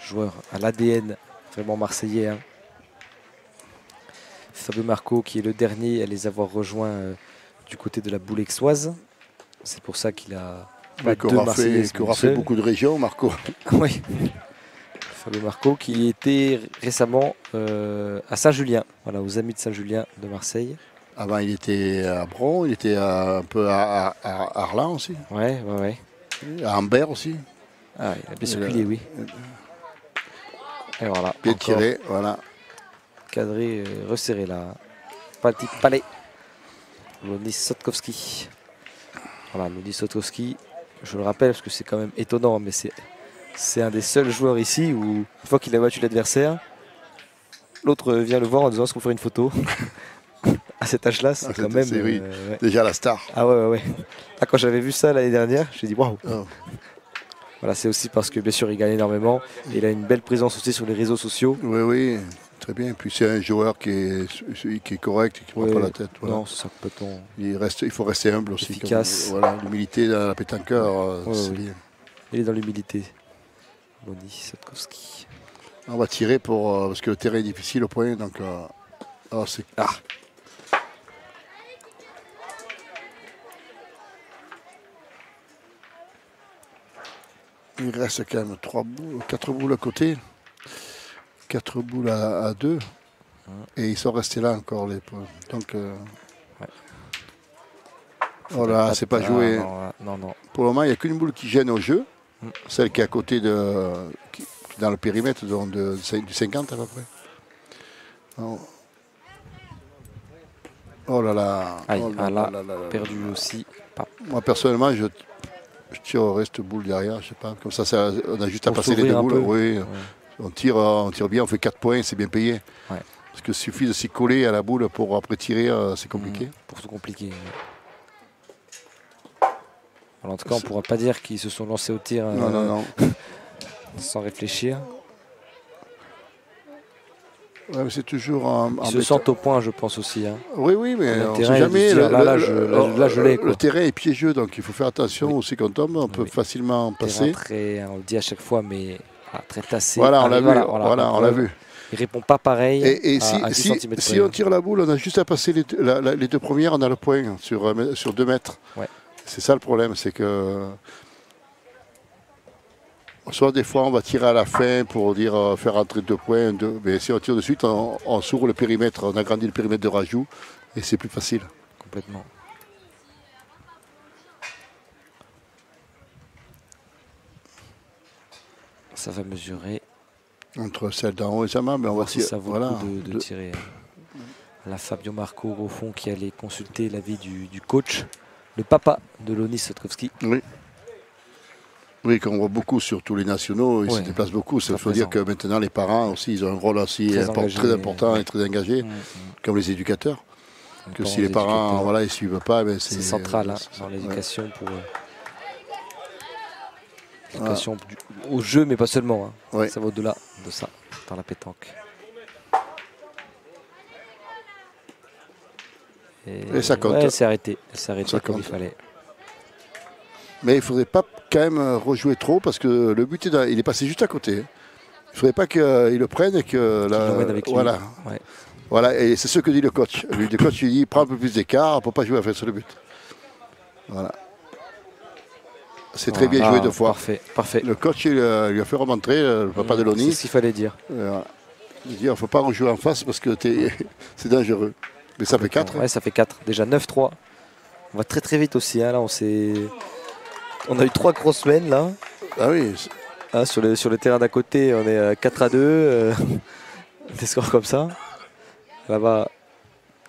S4: joueurs à l'ADN vraiment marseillais. Hein. Fabio Marco qui est le dernier à les avoir rejoints du côté de la Boulexoise. C'est pour ça qu'il a
S3: fait beaucoup de régions, Marco.
S4: Oui. Fabio Marco qui était récemment à Saint-Julien, voilà, aux Amis de Saint-Julien de Marseille.
S3: Avant, il était à Bron, il était un peu à Arlan aussi.
S4: Ouais.
S3: À Ambert aussi.
S4: Ah, il a bien circulé, oui. Et voilà.
S3: Bien tiré, voilà.
S4: Cadré, resserré là. Petit palais. Lodi Sotkowski. Voilà, Lodi Sotkowski. Je le rappelle parce que c'est quand même étonnant, mais c'est un des seuls joueurs ici où, une fois qu'il a battu l'adversaire, l'autre vient le voir en disant est-ce qu'on peut faire une photo. À cet âge-là, c'est quand même.
S3: Déjà la star.
S4: Ah ouais. Ah, quand j'avais vu ça l'année dernière, j'ai dit waouh.
S3: Oh.
S4: Voilà, c'est aussi parce que bien sûr il gagne énormément. Et il a une belle présence aussi sur les réseaux sociaux.
S3: Oui, très bien. Puis c'est un joueur qui est correct, qui ne prend pas la tête. Voilà.
S4: Non, c'est ça complètement.
S3: Il faut rester humble aussi.
S4: Efficace.
S3: Voilà, l'humilité dans la pétanqueur, c'est bien.
S4: Il est dans l'humilité. Lodi Sotkowski.
S3: On va tirer parce que le terrain est difficile au point. Donc, il reste quand même 4 boules à côté. 4 boules à 2. Et ils sont restés là encore. Donc, voilà, c'est pas joué.
S4: Non.
S3: Pour le moment, il n'y a qu'une boule qui gêne au jeu. Celle qui est à côté dans le périmètre du 50 à peu près. Oh là là.
S4: Aïe, perdu aussi.
S3: Moi, personnellement, Je tirerai cette boule derrière, je sais pas. Comme ça, on a juste à
S4: Pour
S3: passer les deux
S4: s'ouvrir un
S3: boules.
S4: peu.
S3: Oui.
S4: Ouais.
S3: On tire bien, on fait 4 points, c'est bien payé.
S4: Ouais.
S3: Parce qu'il suffit de s'y coller à la boule pour après tirer, c'est compliqué.
S4: Pour tout compliquer. Alors, en tout cas, on ne pourra pas dire qu'ils se sont lancés au tir
S3: Non.
S4: sans réfléchir.
S3: Ouais, mais c'est toujours en
S4: Ils se sentent au point, je pense aussi. Hein.
S3: Oui, mais
S4: Le
S3: on
S4: terrain,
S3: sait jamais.
S4: ils disent, là, je l'ai.
S3: Le terrain est piégeux, donc il faut faire attention aussi quand on tombe. On peut facilement passer.
S4: On le dit à chaque fois, mais très tassé.
S3: Voilà, on l'a vu. On l'a vu.
S4: Il répond pas pareil.
S3: Et
S4: à 10 cm
S3: si on tire la boule, on a juste à passer les deux premières, on a le point sur 2 mètres.
S4: Ouais.
S3: C'est ça le problème, c'est que soit des fois on va tirer à la fin pour dire faire entrer 2 points, mais si on tire de suite, on s'ouvre le périmètre, on agrandit le périmètre de rajout et c'est plus facile.
S4: Complètement. Ça va mesurer.
S3: Entre celle d'en haut et sa main, mais on va tirer.
S4: Ça vaut le coup de tirer. La Fabio Marco au fond qui allait consulter l'avis du coach, le papa de Loni Sotkowski.
S3: Oui, qu'on voit beaucoup sur tous les nationaux, ils se déplacent beaucoup. Il faut dire que maintenant les parents aussi, ils ont un rôle aussi très important et très engagé, comme les éducateurs. Que si les parents ils ne suivent pas,
S4: c'est central dans l'éducation pour l'éducation au jeu, mais pas seulement. Ça va au-delà de ça dans la pétanque. Et ça compte. Elle s'est arrêtée. Elle s'est arrêtée comme il fallait.
S3: Mais il ne faudrait pas quand même rejouer trop parce que le but, il est passé juste à côté. Il ne faudrait pas qu'il le prenne et que...
S4: Avec lui.
S3: Voilà. Ouais. Voilà, et c'est ce que dit le coach. Le coach lui dit, prends un peu plus d'écart pour ne pas jouer à faire sur le but. Voilà. C'est très bien joué 2 fois.
S4: Parfait.
S3: Le coach lui a fait remontrer, le papa de Loni.
S4: C'est ce qu'il fallait dire.
S3: Il dit, il ne faut pas rejouer en face parce que c'est dangereux. Mais ça fait 4.
S4: Ouais, ça fait 4. Déjà 9-3. On va très très vite aussi. Là, on a eu 3 grosses semaines là.
S3: Ah oui.
S4: Sur le terrain d'à côté, on est à 4-2. Des scores comme ça. Là-bas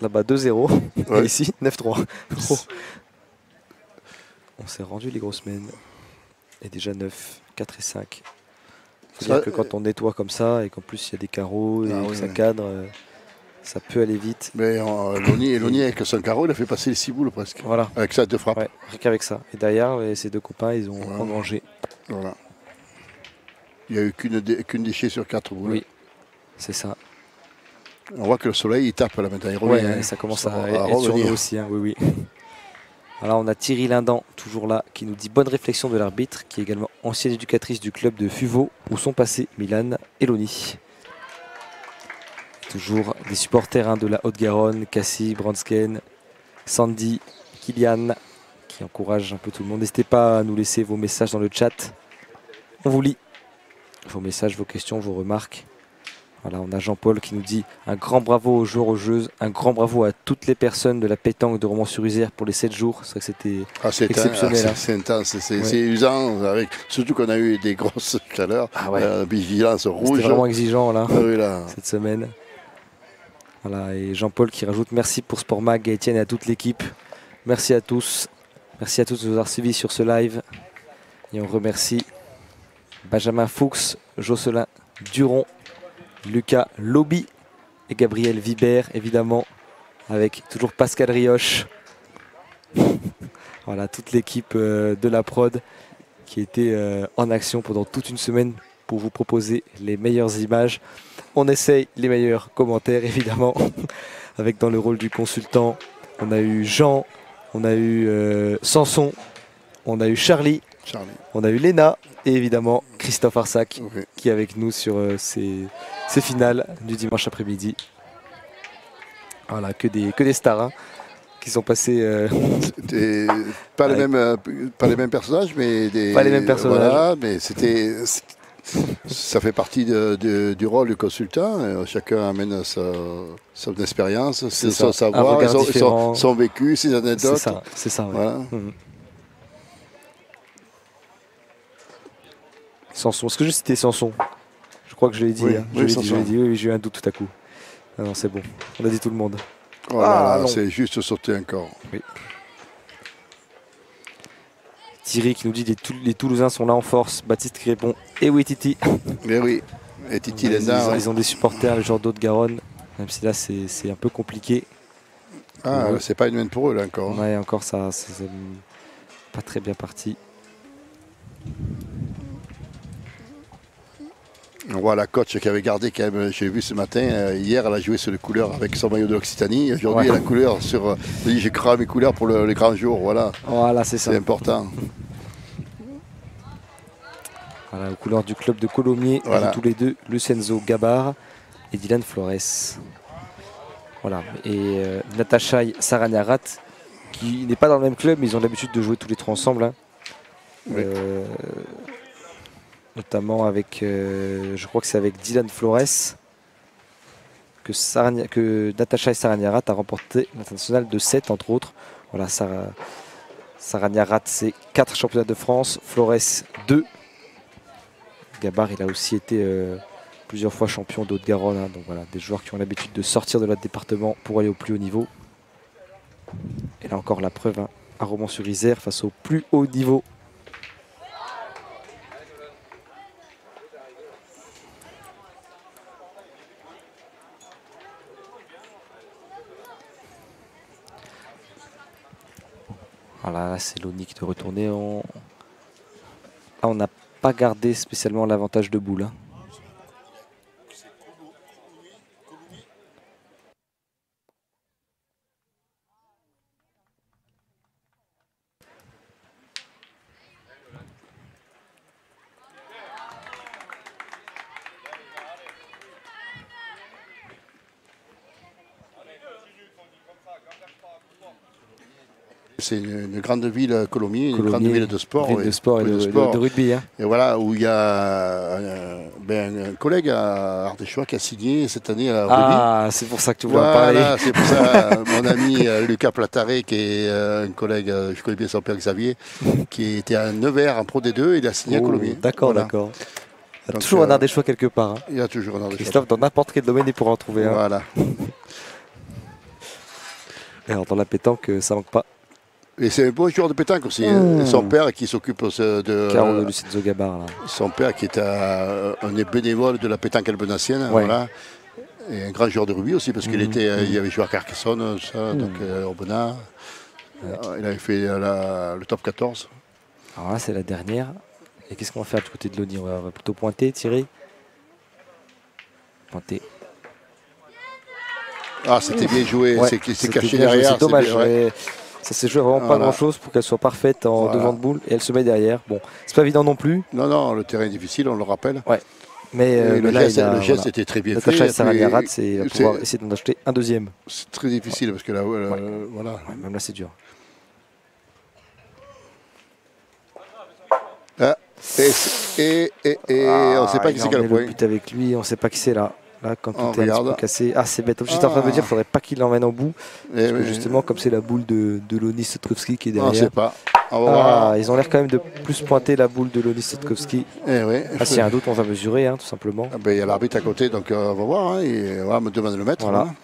S4: 2-0. Ouais. Et ici 9-3. On s'est rendu les grosses semaines. Et déjà 9, 4 et 5. Il faut dire que quand on nettoie comme ça et qu'en plus il y a des carreaux et que ça cadre, ça peut aller vite.
S3: Mais Loni avec son carreau, il a fait passer les 6 boules presque.
S4: Voilà.
S3: Avec ça, 2 frappes.
S4: Ouais, rien qu'avec ça. Et derrière, ces 2 copains, ils ont engrangé.
S3: Voilà. Il n'y a eu qu'une déchet sur 4 boules.
S4: Oui, c'est ça.
S3: On voit que le soleil, il tape là maintenant. Il revient,
S4: ça commence à être sur nous aussi. Oui. Alors on a Thierry Lindan, toujours là, qui nous dit bonne réflexion de l'arbitre, qui est également ancienne éducatrice du club de Fuveau, où sont passés Milan et Loni. Toujours des supporters de la Haute-Garonne, Cassie, Bransken, Sandy, Kylian, qui encouragent un peu tout le monde. N'hésitez pas à nous laisser vos messages dans le chat. On vous lit vos messages, vos questions, vos remarques. Voilà, on a Jean-Paul qui nous dit un grand bravo aux joueurs, aux joueuses, un grand bravo à toutes les personnes de la pétanque de Romans-sur-Isère pour les 7 jours. C'est vrai que c'était exceptionnel.
S3: C'est intense, c'est usant, surtout qu'on a eu des grosses chaleurs, vigilance rouge.
S4: C'était vraiment exigeant cette semaine. Voilà, et Jean-Paul qui rajoute merci pour Sport Mag, à Étienne et à toute l'équipe. Merci à tous. Merci à tous de nous avoir suivis sur ce live. Et on remercie Benjamin Fuchs, Jocelyn Duron, Lucas Lobby et Gabriel Vibert, évidemment, avec toujours Pascal Rioche. Voilà, toute l'équipe de la prod qui était en action pendant toute une semaine pour vous proposer les meilleures images. On essaye les meilleurs commentaires, évidemment, avec dans le rôle du consultant, on a eu Jean, on a eu Samson, on a eu Charlie, on a eu Léna et évidemment Christophe Arsac qui est avec nous sur ces finales du dimanche après-midi. Voilà, que des stars qui sont passés.
S3: Pas les mêmes personnages, mais
S4: pas les mêmes personnages.
S3: Voilà, mais ça fait partie du rôle du consultant. Chacun amène son expérience, son savoir, son vécu, ses anecdotes.
S4: C'est ça.
S3: Voilà.
S4: Samson, est-ce que je citais Samson? Je crois que je l'ai dit. Oui, j'ai eu un doute tout à coup. Non, c'est bon. On a dit tout le monde.
S3: Oh là là, c'est juste sauter encore.
S4: Oui. Thierry qui nous dit les Toulousains sont là en force. Baptiste qui répond et oui Titi.
S3: Mais oui, et Titi
S4: Ils,
S3: Lenda.
S4: ils ont des supporters, le genre d'Haute-Garonne, même si là c'est un peu compliqué.
S3: Ah, c'est pas une main pour eux là encore. Hein.
S4: Ouais, encore ça, c'est pas très bien parti.
S3: On voit la coach qui avait gardé quand même, j'ai vu ce matin, hier elle a joué sur les couleurs avec son maillot de l'Occitanie. Aujourd'hui elle a la couleur sur, j'ai créé mes couleurs pour les grands jours, voilà.
S4: Voilà, c'est ça.
S3: C'est important.
S4: Voilà, aux couleurs du club de Colomiers,
S3: Voilà.
S4: tous les deux, Lucenzo Gabar et Dylan Flores. Voilà, et Natacha Saragnarat, qui n'est pas dans le même club, mais ils ont l'habitude de jouer tous les trois ensemble. Hein.
S3: Oui.
S4: Notamment avec, je crois que c'est avec Dylan Flores que Natacha Saragnarat a remporté l'international de 7 entre autres. Voilà, Saragnarat c'est 4 championnats de France, Flores 2. Gabar il a aussi été plusieurs fois champion d'Haute-Garonne, hein, donc voilà, des joueurs qui ont l'habitude de sortir de leur département pour aller au plus haut niveau. Et là encore la preuve, hein, à Romans-sur-Isère face au plus haut niveau. Voilà, là c'est l'Onic de retourner. Là, on n'a pas gardé spécialement l'avantage de boule. Hein.
S3: C'est une grande ville, Colomiers, une grande ville de sport.
S4: Ville de sport et de rugby. Hein.
S3: Et voilà, où il y a un collègue à Ardéchois qui a signé cette année à rugby.
S4: Ah, c'est pour ça que tu voulais en
S3: Voilà,
S4: parler.
S3: c'est pour ça, mon ami Lucas Plataré, qui est un collègue, je connais bien son père Xavier, qui était à Nevers en Pro D2, il a signé à Colomiers.
S4: D'accord,
S3: Voilà.
S4: d'accord. Il y a
S3: Donc,
S4: toujours un Ardéchois quelque part. Hein.
S3: Il y a toujours un Ardéchois.
S4: Christophe, dans n'importe quel domaine, il pourra en trouver un.
S3: Voilà.
S4: Alors, dans la pétanque, ça manque pas.
S3: Et c'est un bon joueur de pétanque aussi. Son père qui s'occupe de...
S4: Caro de Lucenzo Gabar. Là.
S3: Son père qui est un des bénévoles de la pétanque albenacienne.
S4: Ouais.
S3: Voilà. Et un grand joueur de rugby aussi, parce qu'il il avait joué à Carcassonne, ça, donc Aubenas. Il avait fait le top 14.
S4: Alors là, c'est la dernière. Et qu'est-ce qu'on va faire du côté de l'Oni? On va plutôt pointer, tirer. Pointer.
S3: Ah, c'était bien joué.
S4: Ouais,
S3: c'est
S4: c'était
S3: caché
S4: bien joué,
S3: derrière.
S4: c'est dommage.
S3: bien, ouais.
S4: Ça s'est joué vraiment pas grand-chose pour qu'elle soit parfaite en devant de boule. Et elle se met derrière. Bon, c'est pas évident non plus.
S3: Non, le terrain est difficile, on le rappelle.
S4: Ouais. Mais
S3: le
S4: là,
S3: geste était très bien fait.
S4: Natacha Saragnarat, il va pouvoir essayer d'en acheter un deuxième.
S3: C'est très difficile parce que là, voilà.
S4: Ouais, même là, c'est dur.
S3: Ah, et on ne sait pas qui c'est qui a le point.
S4: Le but avec lui, on ne sait pas qui c'est là. Là, quand
S3: On
S4: tout est un petit peu cassé. Ah, c'est bête. J'étais en train de me dire qu'il ne faudrait pas qu'il l'emmène au bout. Parce que justement, comme c'est la boule de Loni Sotkowski qui est derrière.
S3: On ne sait pas. On va voir.
S4: Ils ont l'air quand même de plus pointer la boule de Loni Sotkowski.
S3: Ah,
S4: s'il y a un doute, on va mesurer, hein, tout simplement.
S3: Il y a l'arbitre à côté, donc on va voir. Hein, et on me demande de le mettre.
S4: Voilà.
S3: Hein.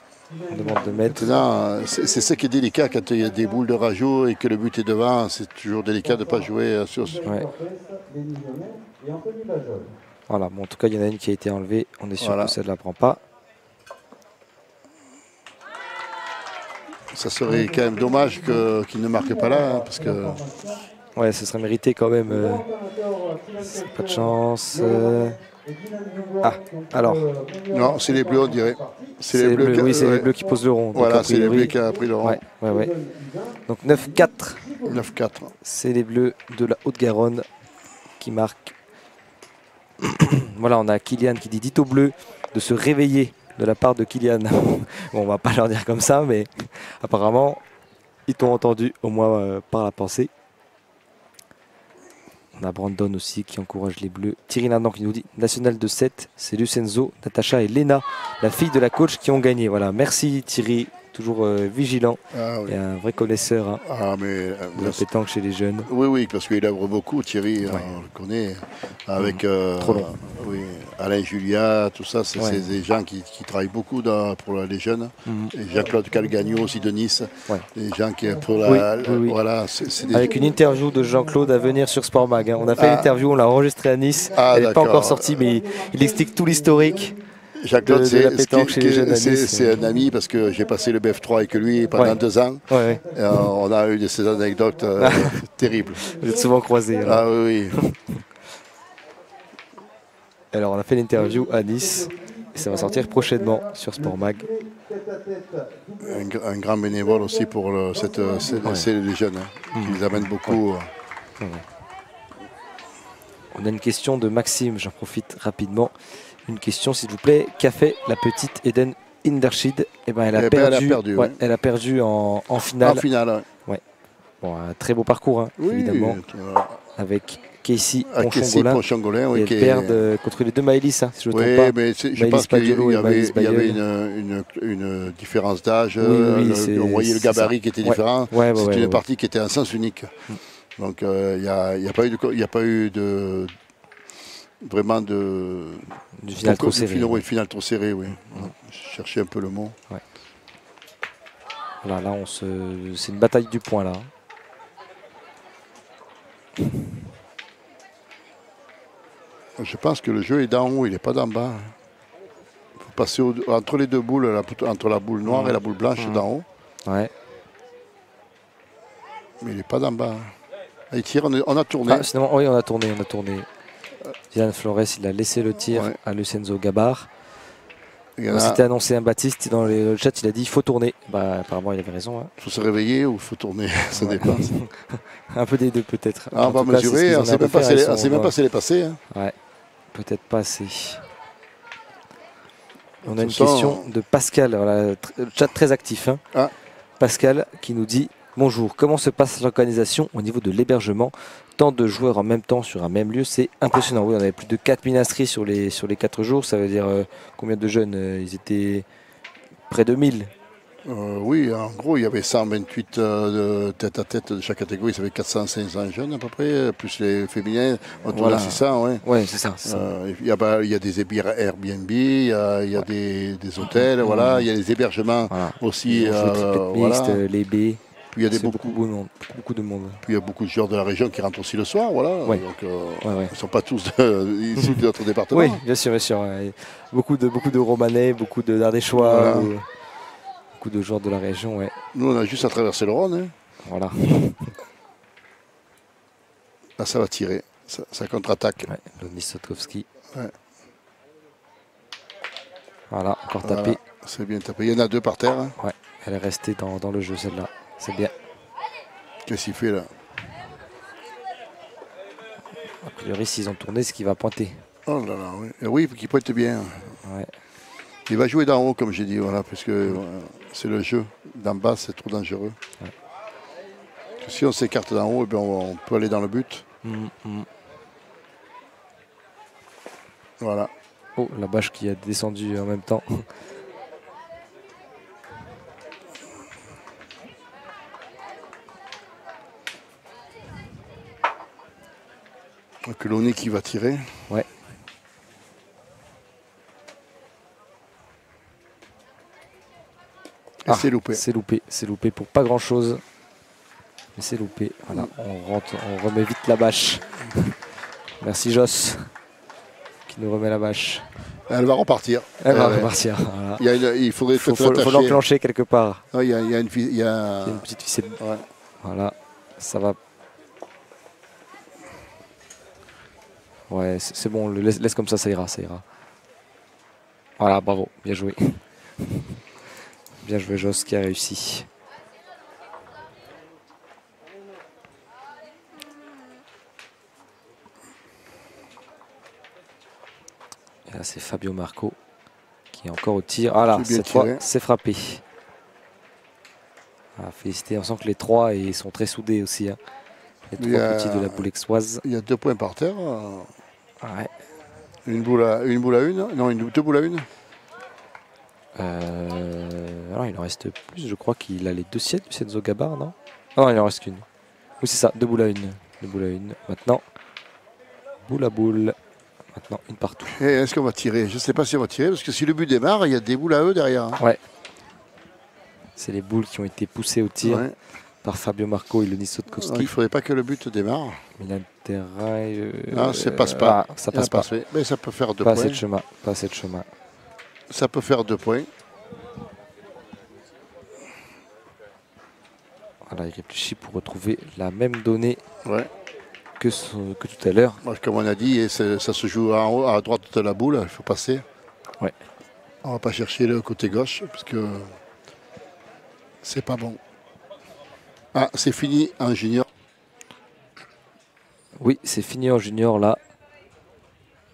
S4: On demande de mettre.
S3: C'est ce qui est délicat quand il y a des boules de rajout et que le but est devant. C'est toujours délicat de ne pas jouer sur.
S4: Ouais. Voilà, bon, en tout cas, il y en a une qui a été enlevée. On est sûr que celle-là ne prend pas.
S3: Ça serait quand même dommage qu'il ne marque pas là, hein, parce que...
S4: Ouais, ce serait mérité quand même. Pas de chance. Ah, alors.
S3: Non, c'est les bleus, on dirait.
S4: C'est les bleus, oui, c'est les bleus qui posent le rond.
S3: Voilà, c'est les bleus qui ont pris le rond.
S4: Ouais. Donc 9-4.
S3: 9-4.
S4: C'est les bleus de la Haute-Garonne qui marquent. Voilà, on a Kylian qui dit dites aux bleus de se réveiller de la part de Kylian. Bon, on va pas leur dire comme ça, mais apparemment, ils t'ont entendu, au moins par la pensée. On a Brandon aussi qui encourage les bleus. Thierry Landan qui nous dit national de 7, c'est Lucenzo, Natacha et Léna, la fille de la coach qui ont gagné. Voilà, merci Thierry toujours vigilant
S3: Ah, oui.
S4: et un vrai connaisseur hein,
S3: Ah, mais,
S4: de la pétanque chez les jeunes.
S3: oui, oui, parce qu'il œuvre beaucoup, Thierry, on le connaît, avec
S4: Trop long.
S3: oui, Alain Julia, tout ça, c'est
S4: Ouais.
S3: des gens qui travaillent beaucoup pour les jeunes.
S4: Mhm.
S3: Et Jean-Claude Calgagno aussi de Nice,
S4: Ouais.
S3: des gens qui pour
S4: Oui, oui.
S3: voilà, c'est des
S4: Avec une interview de Jean-Claude à venir sur Sport Mag. Hein. On a fait l'interview, on l'a enregistrée à Nice.
S3: Ah,
S4: Elle n'est pas
S3: d'accord.
S4: encore sortie, mais il explique tout l'historique.
S3: Jean-Claude,
S4: de la pétanque chez les jeunes à Nice.
S3: c'est un ami parce que j'ai passé le BF3 avec lui pendant
S4: Ouais.
S3: 2 ans.
S4: Ouais, ouais.
S3: Et, on a eu de ces anecdotes terribles.
S4: Vous êtes souvent croisés. alors.
S3: Ah oui, oui.
S4: Alors, on a fait l'interview à Nice. Et ça va sortir prochainement sur Sport Mag.
S3: Un grand bénévole aussi pour les jeunes, hein, qui les amène beaucoup.
S4: On a une question de Maxime, j'en profite rapidement. Une question, s'il vous plaît. Qu'a fait la petite Eden Indershid? Eh ben, elle a perdu.
S3: Oui.
S4: Elle a perdu en finale.
S3: En finale,
S4: Ouais. Bon, un très beau parcours, hein,
S3: oui,
S4: évidemment.
S3: Avec
S4: Avec Casey
S3: Kessie
S4: Ponchongolin.
S3: Ponchongolin, oui,
S4: Et
S3: qui
S4: elles
S3: est-
S4: perdent contre les deux Maëlys, hein, si je ne me
S3: Oui,
S4: trompe pas.
S3: mais je
S4: Maëlys
S3: pense qu'il
S4: Padiolo
S3: y
S4: et Maëlys
S3: avait
S4: Bayeul.
S3: une différence d'âge.
S4: Oui, c'est-
S3: on voyait le
S4: c'est
S3: gabarit
S4: ça.
S3: qui était
S4: Ouais.
S3: différent.
S4: Ouais,
S3: C'est une
S4: ouais.
S3: partie qui était en sens unique. Donc il n'y a pas eu de vraiment de
S4: Du final trop serré.
S3: Oui, final trop serré, oui. Je cherchais un peu le mot.
S4: Là, c'est une bataille du point, là.
S3: Je pense que le jeu est d'en haut, il n'est pas d'en bas. Il faut passer entre les deux boules, entre la boule noire et la boule blanche d'en haut.
S4: Ouais.
S3: Mais il n'est pas d'en bas. Il tire, on a tourné.
S4: Ah, finalement, oui, on a tourné. Yann Flores, il a laissé le tir à Lucenzo Gabar. C'était annoncé un Baptiste dans le chat, il a dit il faut tourner. Bah, apparemment, il avait raison. Hein.
S3: Il faut se réveiller ou il faut tourner, ça dépend.
S4: Un peu des deux, peut-être.
S3: On va mesurer, on ne sait même pas si elle est passée. Hein.
S4: Ouais, peut-être pas assez. On a une question de Pascal, voilà, le chat très actif. Hein.
S3: Ah.
S4: Pascal qui nous dit bonjour, comment se passe l'organisation au niveau de l'hébergement? Tant de joueurs en même temps sur un même lieu, c'est impressionnant. Oui, on avait plus de 4000 inscrits sur les 4 jours. Ça veut dire combien de jeunes? Ils étaient près de 1000.
S3: Oui, en gros, il y avait 128 tête à tête de chaque catégorie. Ça fait 400-500 jeunes à peu près, plus les féminins. On tourne à 600, ouais.
S4: Ouais, c'est ça.
S3: Il y a des Airbnb, il y a des hôtels, voilà. Il y a des hébergements aussi.
S4: Mixte, les baies.
S3: Puis il y a
S4: beaucoup de monde.
S3: Puis il y a beaucoup de joueurs de la région qui rentrent aussi le soir, voilà.
S4: Ouais.
S3: Donc, ils ne sont pas tous issus de notre département.
S4: Oui, bien sûr, bien sûr. Ouais. Beaucoup de Romanais, beaucoup d'Ardéchois,
S3: Voilà.
S4: beaucoup de joueurs de la région. Ouais.
S3: Nous, on a juste à traverser le Rhône. Hein.
S4: Voilà.
S3: Là, ça va tirer. Ça contre-attaque.
S4: Ouais, Denis Sotkowski.
S3: Ouais.
S4: Voilà, encore tapé.
S3: C'est bien tapé. Il y en a 2 par terre. Hein.
S4: Ouais, elle est restée dans le jeu, celle-là. C'est bien.
S3: Qu'est-ce qu'il fait là?
S4: A priori, s'ils ont tourné, ce qui va pointer.
S3: Oh là là, oui. Et oui, qu'il pointe bien.
S4: Ouais.
S3: Il va jouer d'en haut, comme j'ai dit, voilà, parce que c'est le jeu. D'en bas, c'est trop dangereux.
S4: Ouais.
S3: Si on s'écarte d'en haut, eh bien, on peut aller dans le but. Voilà.
S4: Oh, la bâche qui a descendu en même temps.
S3: Donc Loni qui va tirer.
S4: Ouais.
S3: Et c'est loupé.
S4: C'est loupé pour pas grand chose. Mais c'est loupé. Voilà, on remet vite la bâche. Merci Joss qui nous remet la bâche.
S3: Elle va repartir.
S4: Elle va repartir. Voilà.
S3: Il faudrait
S4: faut l'enclencher quelque part.
S3: Il y a une
S4: petite ficelle.
S3: Ouais.
S4: Voilà, ça va. Ouais, c'est bon, laisse comme ça, ça ira. Voilà, bravo, bien joué. Bien joué Joss qui a réussi. Et là, c'est Fabio Marco qui est encore au tir. Ah là, cette fois, c'est frappé. Ah, félicité, on sent que les trois ils sont très soudés aussi. Hein. Les 3 petits de la boule aixoise.
S3: Il y a 2 points par terre.
S4: Ouais.
S3: Une boule à une. Non, 2 boules à une.
S4: Alors il en reste plus, je crois qu'il a les 2 sièges du Senzo Gabar, non? Ah non, il en reste qu'une. Oui, c'est ça, 2 boules à une. 2 boules à une. Maintenant, boule à boule. Maintenant, une partout.
S3: Et est-ce qu'on va tirer? Je ne sais pas si on va tirer, parce que si le but démarre, il y a des boules à eux derrière. Hein.
S4: Ouais. C'est les boules qui ont été poussées au tir par Fabio Marco et Lenis Sotkowski.
S3: Il ne faudrait pas que le but démarre.
S4: Milan Terrail.
S3: Non, ça passe pas.
S4: Ah, ça passe pas.
S3: Mais ça peut faire 2
S4: Pas
S3: points.
S4: assez de chemin. Pas assez de chemin.
S3: Ça peut faire 2 points.
S4: Voilà, il réfléchit pour retrouver la même donnée
S3: Ouais.
S4: que tout à l'heure.
S3: Moi, comme on a dit, ça se joue en haut, à droite de la boule, il faut passer.
S4: Ouais.
S3: On ne va pas chercher le côté gauche, parce que c'est pas bon. Ah, c'est fini en junior.
S4: Oui, c'est fini en junior là.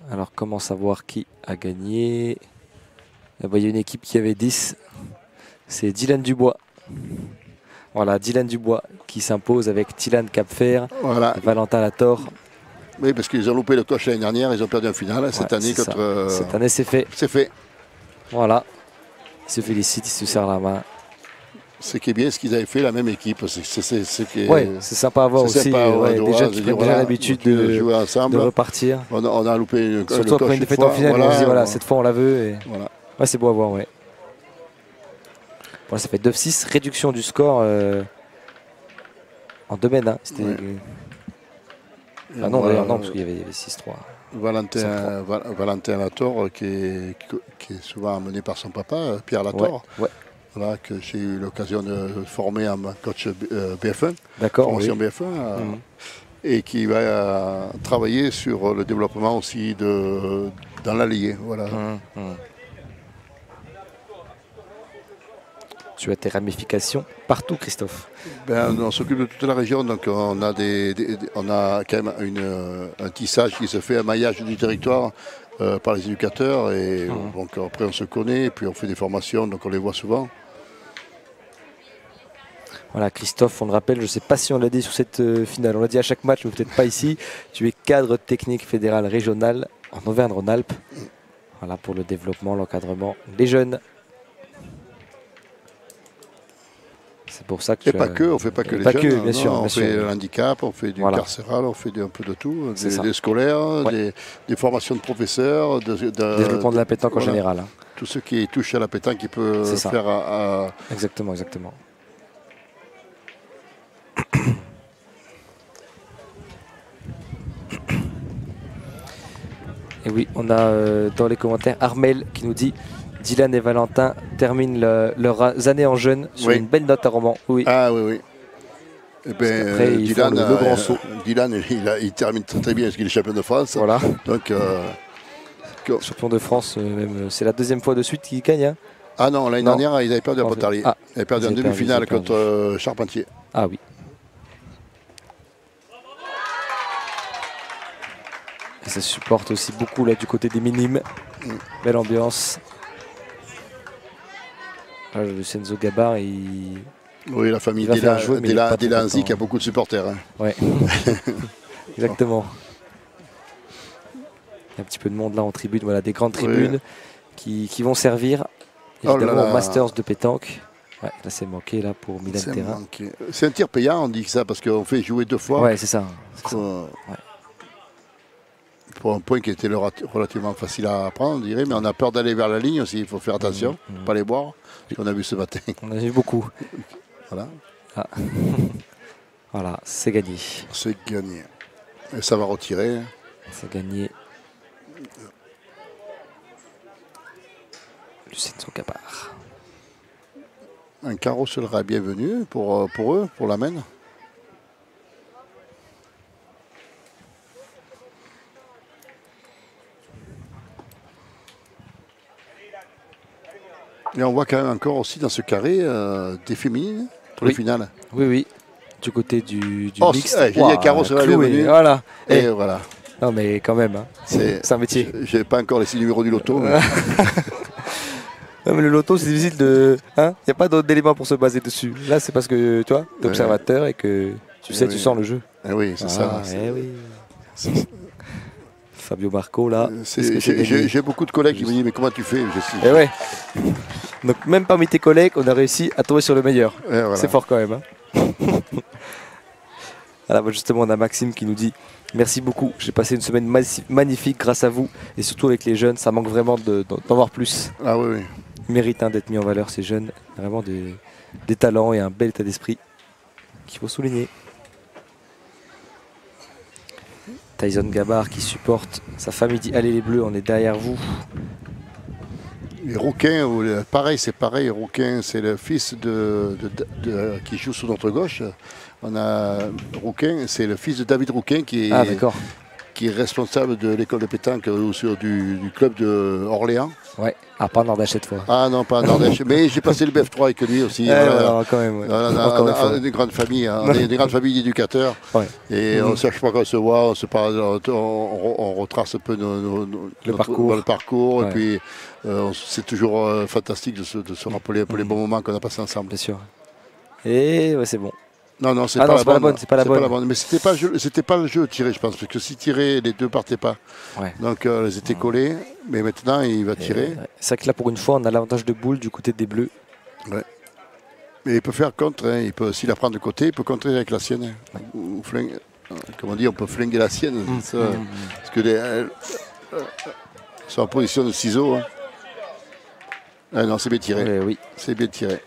S4: Alors comment savoir qui a gagné? Il y a une équipe qui avait 10. C'est Dylan Dubois. Voilà, Dylan Dubois qui s'impose avec Tilan Capfer
S3: Voilà.
S4: et Valentin Lator.
S3: Oui, parce qu'ils ont loupé le coche l'année dernière, ils ont perdu en finale. Cette année,
S4: c'est
S3: contre.
S4: Cette année, c'est fait.
S3: C'est fait.
S4: Voilà. Il se félicite, il se serre la main.
S3: Ce qui est bien, ce qu'ils avaient fait, la même équipe.
S4: Ouais, c'est sympa à voir aussi.
S3: Sympa,
S4: Des jeunes qui ont déjà l'habitude de
S3: jouer ensemble.
S4: de repartir.
S3: On a loupé
S4: Surtout après une défaite en finale, on se dit voilà, cette fois on la veut. Et...
S3: Voilà.
S4: Ouais, c'est beau à voir, ouais. Voilà, ça fait 9-6, réduction du score en domaine. Hein. C'était. Ah non, d'ailleurs, non, parce qu'il y avait 6-3.
S3: Valentin Lator, qui est souvent amené par son papa, Pierre Lator.
S4: Ouais.
S3: Voilà, que j'ai eu l'occasion de former en coach BF1,
S4: oui.
S3: formation BF1, et qui va travailler sur le développement aussi dans l'Allier. Voilà.
S4: Tu as tes ramifications partout, Christophe.
S3: On s'occupe de toute la région, donc on a quand même un tissage qui se fait, un maillage du territoire par les éducateurs, et donc après on se connaît, et puis on fait des formations, donc on les voit souvent.
S4: Voilà, Christophe, on le rappelle, je ne sais pas si on l'a dit sur cette finale, on l'a dit à chaque match, mais peut-être pas ici. Tu es cadre technique fédéral régional en Auvergne-Rhône-Alpes. Voilà, pour le développement, l'encadrement des jeunes. C'est pour ça que
S3: on ne fait pas que les jeunes.
S4: Bien sûr,
S3: on fait l'handicap, on fait du carcéral, on fait un peu de tout, des scolaires, des formations de professeurs,
S4: développement de la pétanque en général. Hein.
S3: Tout ce qui touche à la pétanque qui peut faire à...
S4: Exactement. Et oui, on a dans les commentaires Armel qui nous dit Dylan et Valentin terminent leurs années en jeune sur une belle note à Romans. Oui.
S3: Ah oui. Eh ben,
S4: après,
S3: Dylan,
S4: le grand saut.
S3: Dylan, il termine très bien parce qu'il est champion de France.
S4: Voilà.
S3: Donc,
S4: champion de France, même c'est la 2e fois de suite qu'il gagne. Hein.
S3: Ah non, l'année dernière, ils avaient perdu à Pontarlier. Ils avaient perdu en demi-finale contre Charpentier.
S4: Ah oui. Et ça supporte aussi beaucoup là du côté des minimes. Belle ambiance. Le Senzo Gabar,
S3: oui, la famille Delanzi qui a beaucoup de supporters. Hein.
S4: Ouais. Exactement. Il y a un petit peu de monde là en tribune, voilà, des grandes tribunes qui vont servir évidemment aux Masters de pétanque. Ouais, là c'est manqué là pour Milan Terrain.
S3: C'est un tir payant, on dit ça, parce qu'on fait jouer 2 fois.
S4: Ouais, c'est ça.
S3: Pour un point qui était relativement facile à prendre, on dirait, mais on a peur d'aller vers la ligne aussi, il faut faire attention, pas les boire, qu'on a vu ce matin.
S4: On a vu beaucoup.
S3: Voilà.
S4: Ah. Voilà, c'est gagné.
S3: C'est gagné. Et ça va retirer.
S4: C'est gagné. Le Senzo Gabar.
S3: Un carreau sera bienvenu pour eux, pour la mène. Et on voit quand même encore aussi dans ce carré des féminines pour les finales.
S4: Oui. Du côté du mixte.
S3: J'ai dit un carreau sera bienvenu.
S4: Voilà.
S3: Et voilà.
S4: Non mais quand même, hein. C'est un métier.
S3: Je n'ai pas encore les 6 numéros du loto. Mais...
S4: non mais le loto c'est difficile de... Il n'y a pas d'autres éléments pour se baser dessus. Là c'est parce que toi, tu es observateur et que tu sais, tu sens le jeu.
S3: Oui, c'est ça.
S4: Oui. Fabio Marco là.
S3: J'ai beaucoup de collègues qui me disent mais comment tu fais?
S4: Et ouais. Donc même parmi tes collègues, on a réussi à tomber sur le meilleur.
S3: Voilà.
S4: C'est fort quand même. Hein. Voilà, bah justement, on a Maxime qui nous dit merci beaucoup. J'ai passé une semaine magnifique grâce à vous et surtout avec les jeunes. Ça manque vraiment d'en voir plus.
S3: Ah oui.
S4: Ils méritent d'être mis en valeur ces jeunes. Vraiment des talents et un bel état d'esprit qu'il faut souligner. Tyson Gabbard qui supporte sa famille dit allez les Bleus, on est derrière vous.
S3: Les Rouquin, pareil, c'est pareil. Rouquin, c'est le fils qui joue sur notre gauche. On a Rouquin, c'est le fils de David Rouquin qui est responsable de l'école de pétanque du club de Orléans.
S4: Ouais, pas en Ardèche cette fois.
S3: Ah non, pas en Ardèche, mais j'ai passé le BF3 avec lui aussi.
S4: Quand même, ouais.
S3: On a une grande famille, on est une grande famille d'éducateurs. Ouais. Et on ne cherche pas qu'on se voit, on retrace un peu le parcours. Ouais. Et puis c'est toujours fantastique de se rappeler un peu les bons moments qu'on a passés ensemble.
S4: Bien sûr. Et ouais, c'est bon.
S3: Non, c'est pas la bonne. C'est pas la bonne. Mais c'était pas le jeu tirer, je pense, parce que si tirer, les deux partaient pas. Ouais. Donc ils étaient collés, mais maintenant il va tirer.
S4: C'est vrai que là, pour une fois, on a l'avantage de boule du côté des Bleus.
S3: Ouais. Mais il peut faire contre, hein. Il peut, s'il la prend de côté, il peut contrer avec la sienne. Hein. Ou flinguer, comment dire, on peut flinguer la sienne. Ça, parce que sont en position de ciseaux. Hein. Ah non, c'est bien tiré.
S4: Oui.
S3: C'est bien tiré.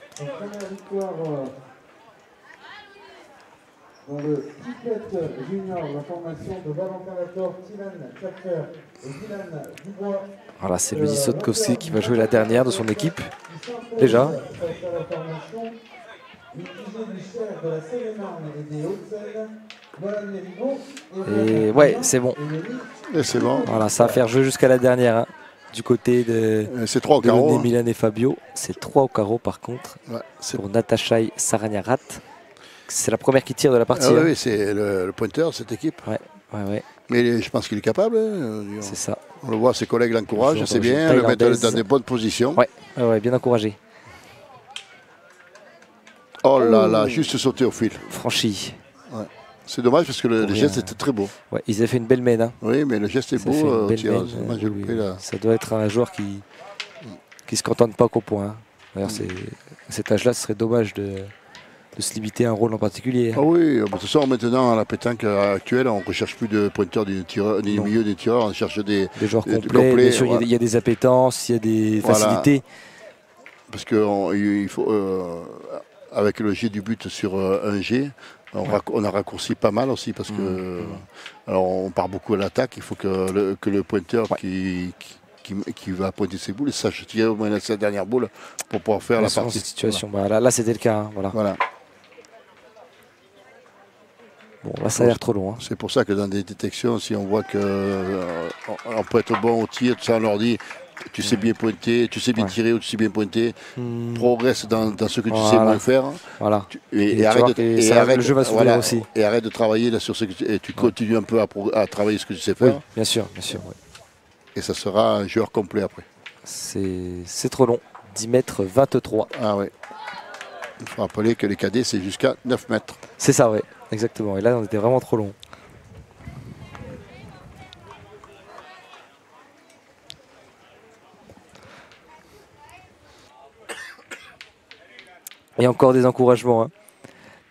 S1: Dans le triplet junior, la formation de Valentin Lator, Tilan Tchaffer et Dylan Dubois.
S4: Voilà, c'est Luigi Sotkowski qui va jouer la dernière de son équipe. Déjà. Et ouais, c'est bon.
S3: Et c'est bon.
S4: Voilà, ça va faire jeu jusqu'à la dernière. Hein. Du côté de Milan et Fabio. C'est 3 au carreau par contre. Ouais, pour Natashai Saragnarat. C'est la première qui tire de la partie.
S3: Ah oui, c'est le pointeur, cette équipe.
S4: Ouais.
S3: Mais je pense qu'il est capable.
S4: C'est ça.
S3: On le voit, ses collègues l'encouragent, c'est bien. Le mettre dans des bonnes positions.
S4: Ouais, bien encouragé.
S3: Oh là là, juste sauter au fil.
S4: Franchi.
S3: Ouais. C'est dommage parce que le geste était très beau.
S4: Ouais, ils avaient fait une belle mène. Hein.
S3: Oui, mais le geste est beau.
S4: Ça doit être un joueur qui se contente pas qu'au point. Hein. D'ailleurs, à cet âge-là, ce serait dommage de se limiter à un rôle en particulier.
S3: Ah oui, de toute façon, maintenant, à la pétanque actuelle, on ne recherche plus de pointeurs ni milieu des tireurs, on cherche des
S4: joueurs complets. Bien sûr, il y a des appétences, il y a des facilités.
S3: Parce qu'il faut, avec le jet du but sur un jet, on a raccourci pas mal aussi, parce que alors on part beaucoup à l'attaque, il faut que le pointeur qui va pointer ses boules, sache tirer au moins sa dernière boule pour pouvoir faire la partie.
S4: Cette situation. Voilà. Là, c'était le cas. Hein. Voilà. Bon, là, ça a l'air trop long. Hein.
S3: C'est pour ça que dans des détections, si on voit qu'on peut être bon au tir, tout ça, on leur dit tu sais bien pointer, tu sais bien tirer ou tu sais bien pointer, progresse dans ce que tu sais bien faire.
S4: Voilà.
S3: Et arrête
S4: le jeu va s'ouvrir aussi.
S3: Et arrête de travailler là, sur ce que tu continues un peu à travailler ce que tu sais faire.
S4: Oui, bien sûr. Ouais.
S3: Et ça sera un joueur complet après.
S4: C'est trop long. 10 mètres 23.
S3: Ah oui. Il faut rappeler que les cadets, c'est jusqu'à 9 mètres.
S4: C'est ça, oui. Exactement. Et là, on était vraiment trop long. Et encore des encouragements. Hein.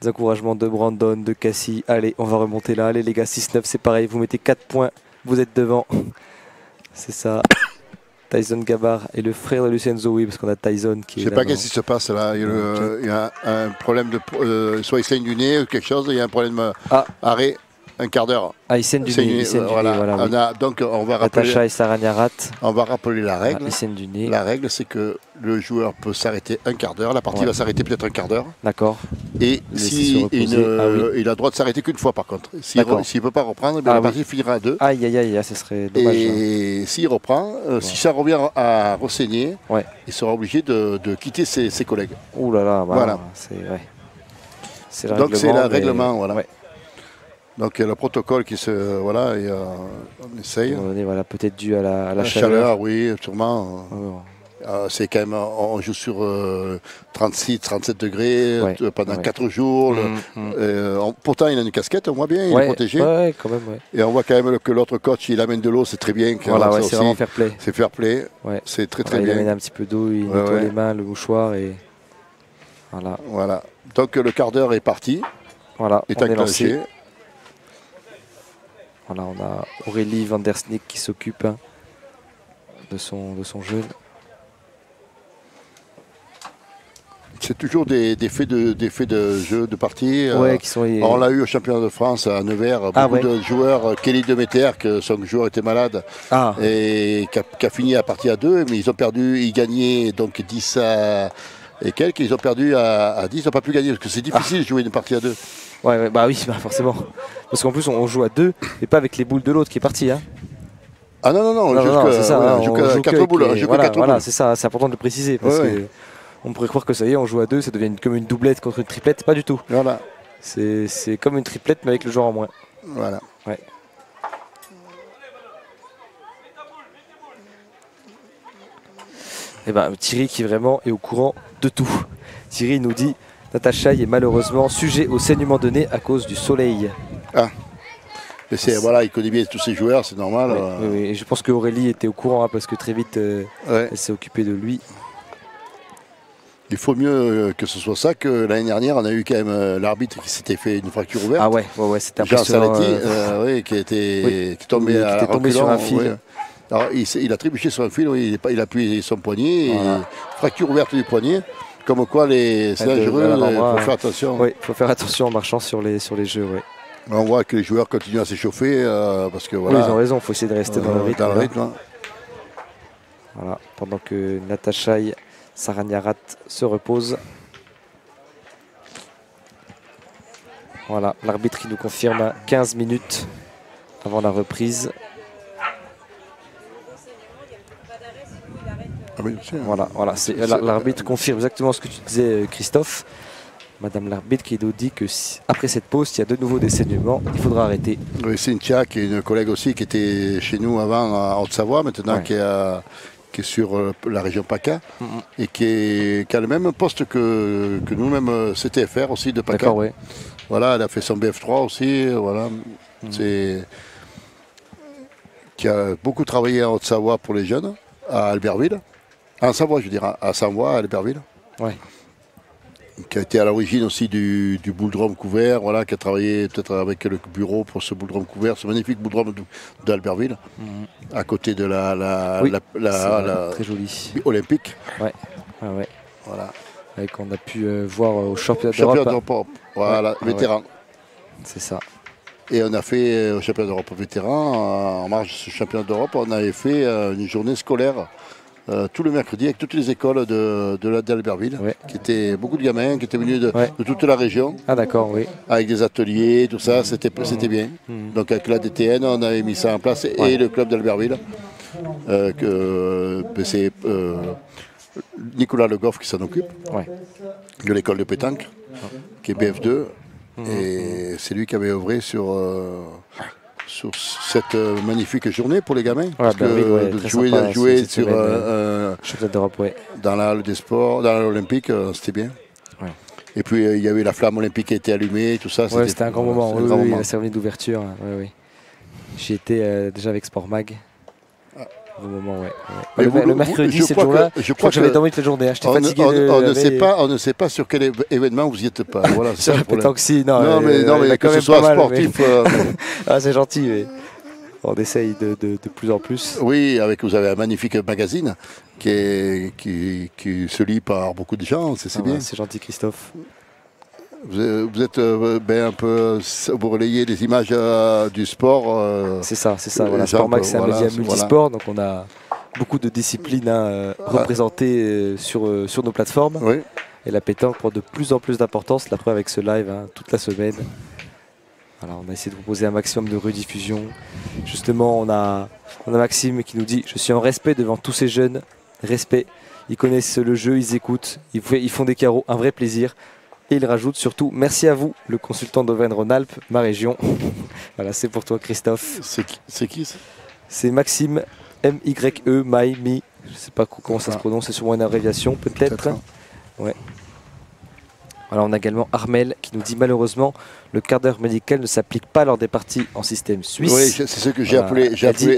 S4: Des encouragements de Brandon, de Cassie. Allez, on va remonter là. Allez les gars, 6-9, c'est pareil. Vous mettez 4 points. Vous êtes devant. C'est ça. Tyson Gabbard et le frère de Lucien Zoui, parce qu'on a Tyson qui est.
S3: Je ne sais pas qu'est-ce qui se passe là. Il y a un problème de. Soit il saigne du nez ou quelque chose. Il y a un problème arrêt. Un quart d'heure.
S4: Ah, il saigne du nez.
S3: Voilà. Donc on va rappeler.
S4: Natacha et Saragnarat.
S3: On va rappeler la règle.
S4: Il saigne du nez.
S3: La règle, c'est que le joueur peut s'arrêter un quart d'heure. La partie va s'arrêter peut-être un quart d'heure.
S4: D'accord.
S3: Et il a le droit de s'arrêter qu'une fois par contre. S'il ne peut pas reprendre, la partie finira à 2.
S4: Aïe, ce serait dommage.
S3: Et s'il reprend, si ça revient à renseigner, il sera obligé de quitter ses collègues.
S4: Ouh là là,
S3: voilà. Donc c'est le règlement, voilà. Ouais. Donc il y a le protocole qui se. Voilà, et on essaye.
S4: Peut-être dû à la
S3: chaleur. Oui, sûrement. C'est quand même, on joue sur 36, 37 degrés pendant 4 jours. Pourtant, il a une casquette, on voit bien, il est protégé.
S4: Ouais, quand même, ouais.
S3: Et on voit quand même que l'autre coach, il amène de l'eau, c'est très bien.
S4: Voilà, c'est vraiment fair play.
S3: C'est fair play, c'est très bien.
S4: Il amène un petit peu d'eau, il nettoie les mains, le mouchoir et voilà.
S3: Donc le quart d'heure est parti, est enclenché.
S4: Voilà, on a Aurélie van der Snick qui s'occupe de son jeune.
S3: C'est toujours des faits de jeu, de partie.
S4: Qui sont...
S3: On l'a eu au championnat de France à Nevers. Beaucoup de joueurs. Kelly Demeter, que son joueur était malade et qui a fini la partie à 2, mais ils ont perdu. Ils gagnaient donc 10 et quelques. Ils ont perdu à 10. Ils n'ont pas pu gagner parce que c'est difficile de jouer une partie à 2.
S4: Oui, forcément. Parce qu'en plus, on joue à 2 et pas avec les boules de l'autre qui est parti. Hein.
S3: Ah non,
S4: c'est ça.
S3: On joue que 4 boules.
S4: Voilà, c'est ça. C'est important de le préciser parce que. On pourrait croire que ça y est, on joue à 2, ça devient comme une doublette contre une triplette. Pas du tout.
S3: Voilà.
S4: C'est comme une triplette, mais avec le joueur en moins.
S3: Voilà.
S4: Ouais. Et Thierry qui vraiment est au courant de tout. Thierry nous dit Natacha est malheureusement sujet au saignement de nez à cause du soleil.
S3: Mais il connaît bien tous ses joueurs, c'est normal.
S4: Oui. Et je pense qu'Aurélie était au courant parce que très vite, elle s'est occupée de lui.
S3: Il faut mieux que ce soit ça que l'année dernière, on a eu quand même l'arbitre qui s'était fait une fracture ouverte.
S4: Ah ouais, c'était impressionnant.
S3: Jean Saletti, qui était tombé
S4: sur un fil.
S3: Alors, il a trébuché sur un fil, il a appuyé son poignet, et fracture ouverte du poignet. Comme quoi, c'est dangereux, il faut faire attention.
S4: Oui, il faut faire attention en marchant sur les jeux. Ouais.
S3: On voit que les joueurs continuent à s'échauffer parce que
S4: ils ont raison, il faut essayer de rester dans le rythme. Voilà, pendant que Natacha Saragnarat se repose. Voilà, l'arbitre nous confirme 15 minutes avant la reprise. Voilà, l'arbitre confirme exactement ce que tu disais, Christophe. Madame l'arbitre qui nous dit que après cette pause, s'il y a de nouveau des saignements, il faudra arrêter.
S3: Oui, Cynthia, qui est une collègue aussi, qui était chez nous avant en Haute-Savoie, maintenant qui est sur la région PACA et qui a le même poste que nous-mêmes CTFR aussi de PACA.
S4: D'accord, oui.
S3: Voilà, elle a fait son BF3 aussi. Voilà. Qui a beaucoup travaillé en Haute-Savoie pour les jeunes, à Albertville. En Savoie, je veux dire, à Savoie, à Albertville.
S4: Ouais.
S3: Qui a été à l'origine aussi du bouldrum couvert, voilà, qui a travaillé peut-être avec le bureau pour ce bouldrum couvert, ce magnifique bouldrum d'Albertville, à côté de la
S4: très joli.
S3: Olympique.
S4: Ouais.
S3: Voilà.
S4: Et qu'on a pu voir au championnat d'Europe.
S3: Voilà, vétéran.
S4: C'est ça.
S3: Et on a fait au championnat d'Europe vétéran, en marge de ce championnat d'Europe, on avait fait une journée scolaire tout le mercredi avec toutes les écoles d'Albertville, qui étaient beaucoup de gamins qui étaient venus de toute la région.
S4: Ah d'accord, oui.
S3: Avec des ateliers, tout ça, c'était bien. Donc avec la DTN, on avait mis ça en place et le club d'Albertville. C'est Nicolas Le Goff qui s'en occupe, de l'école de pétanque, qui est BF2. Et c'est lui qui avait œuvré sur cette magnifique journée pour les gamins. Parce que de jouer sur
S4: championnat d'Europe,
S3: dans la halle des sports, dans l'Olympique, c'était bien.
S4: Ouais.
S3: Et puis il y avait la flamme olympique qui a été allumée, tout ça.
S4: C'était un grand moment. Oui, la cérémonie d'ouverture. J'y étais déjà avec Sport Mag. Au moment, le mercredi, c'est le jour-là. Je crois que j'avais dormi toute la journée. J'étais fatigué.
S3: On ne sait pas sur quel événement vous n'y êtes pas. Voilà,
S4: sur la pétanque, si. Non,
S3: mais que ce soit sportif.
S4: C'est gentil. Mais on essaye de plus en plus.
S3: Oui, vous avez un magnifique magazine qui se lit par beaucoup de gens. C'est bien.
S4: C'est gentil, Christophe.
S3: Vous êtes un peu, vous relayez les images du sport.
S4: C'est ça. Voilà, Sport Max, c'est un média multisport, donc on a beaucoup de disciplines représentées sur nos plateformes.
S3: Oui.
S4: Et la pétanque prend de plus en plus d'importance, la preuve avec ce live toute la semaine. Voilà, on a essayé de proposer un maximum de rediffusion. Justement, on a Maxime qui nous dit « Je suis en respect devant tous ces jeunes, respect. Ils connaissent le jeu, ils écoutent, ils font des carreaux, un vrai plaisir. » Et il rajoute surtout, merci à vous, le consultant d'Auvergne-Rhône-Alpes, ma région. Voilà, c'est pour toi, Christophe.
S3: C'est qui ça?
S4: C'est Maxime, M-Y-E, My, Me. Je ne sais pas comment ça se prononce, c'est sûrement une abréviation peut-être. Ouais. Alors on a également Armel qui nous dit malheureusement le quart d'heure médical ne s'applique pas lors des parties en système suisse.
S3: Oui, c'est ce que j'ai appelé.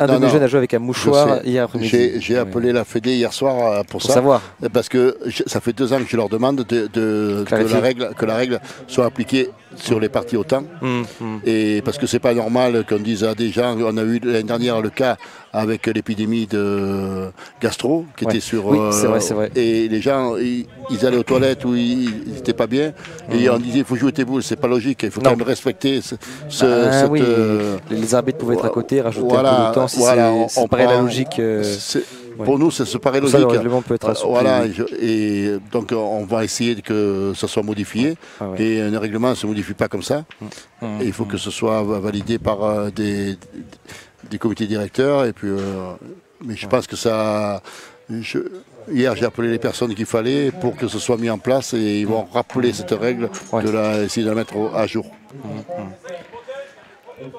S4: Un de mes jeunes a joué avec un mouchoir hier après-midi.
S3: J'ai appelé la Fédé hier soir pour ça.
S4: Savoir.
S3: Parce que ça fait 2 ans que je leur demande que la règle soit appliquée sur les parties au temps. Et parce que c'est pas normal qu'on dise à des gens, on a eu l'année dernière le cas avec l'épidémie de gastro qui était sur.
S4: Oui, c'est vrai.
S3: Et les gens, ils allaient aux toilettes où ils n'étaient pas bien. Et on disait, il faut jouer tes boules, c'est pas logique. Il faut quand même respecter
S4: les arbitres pouvaient être à côté, rajouter un peu de temps. Si ça paraît la logique.
S3: Pour nous, ça paraît logique.
S4: Ça, le règlement peut être assoupli.
S3: Voilà, et donc on va essayer que ça soit modifié. Et un règlement ne se modifie pas comme ça. Et il faut que ce soit validé par des comités directeurs. Et puis, mais je pense que ça. Hier, j'ai appelé les personnes qu'il fallait pour que ce soit mis en place et ils vont rappeler cette règle, essayer de la mettre à jour.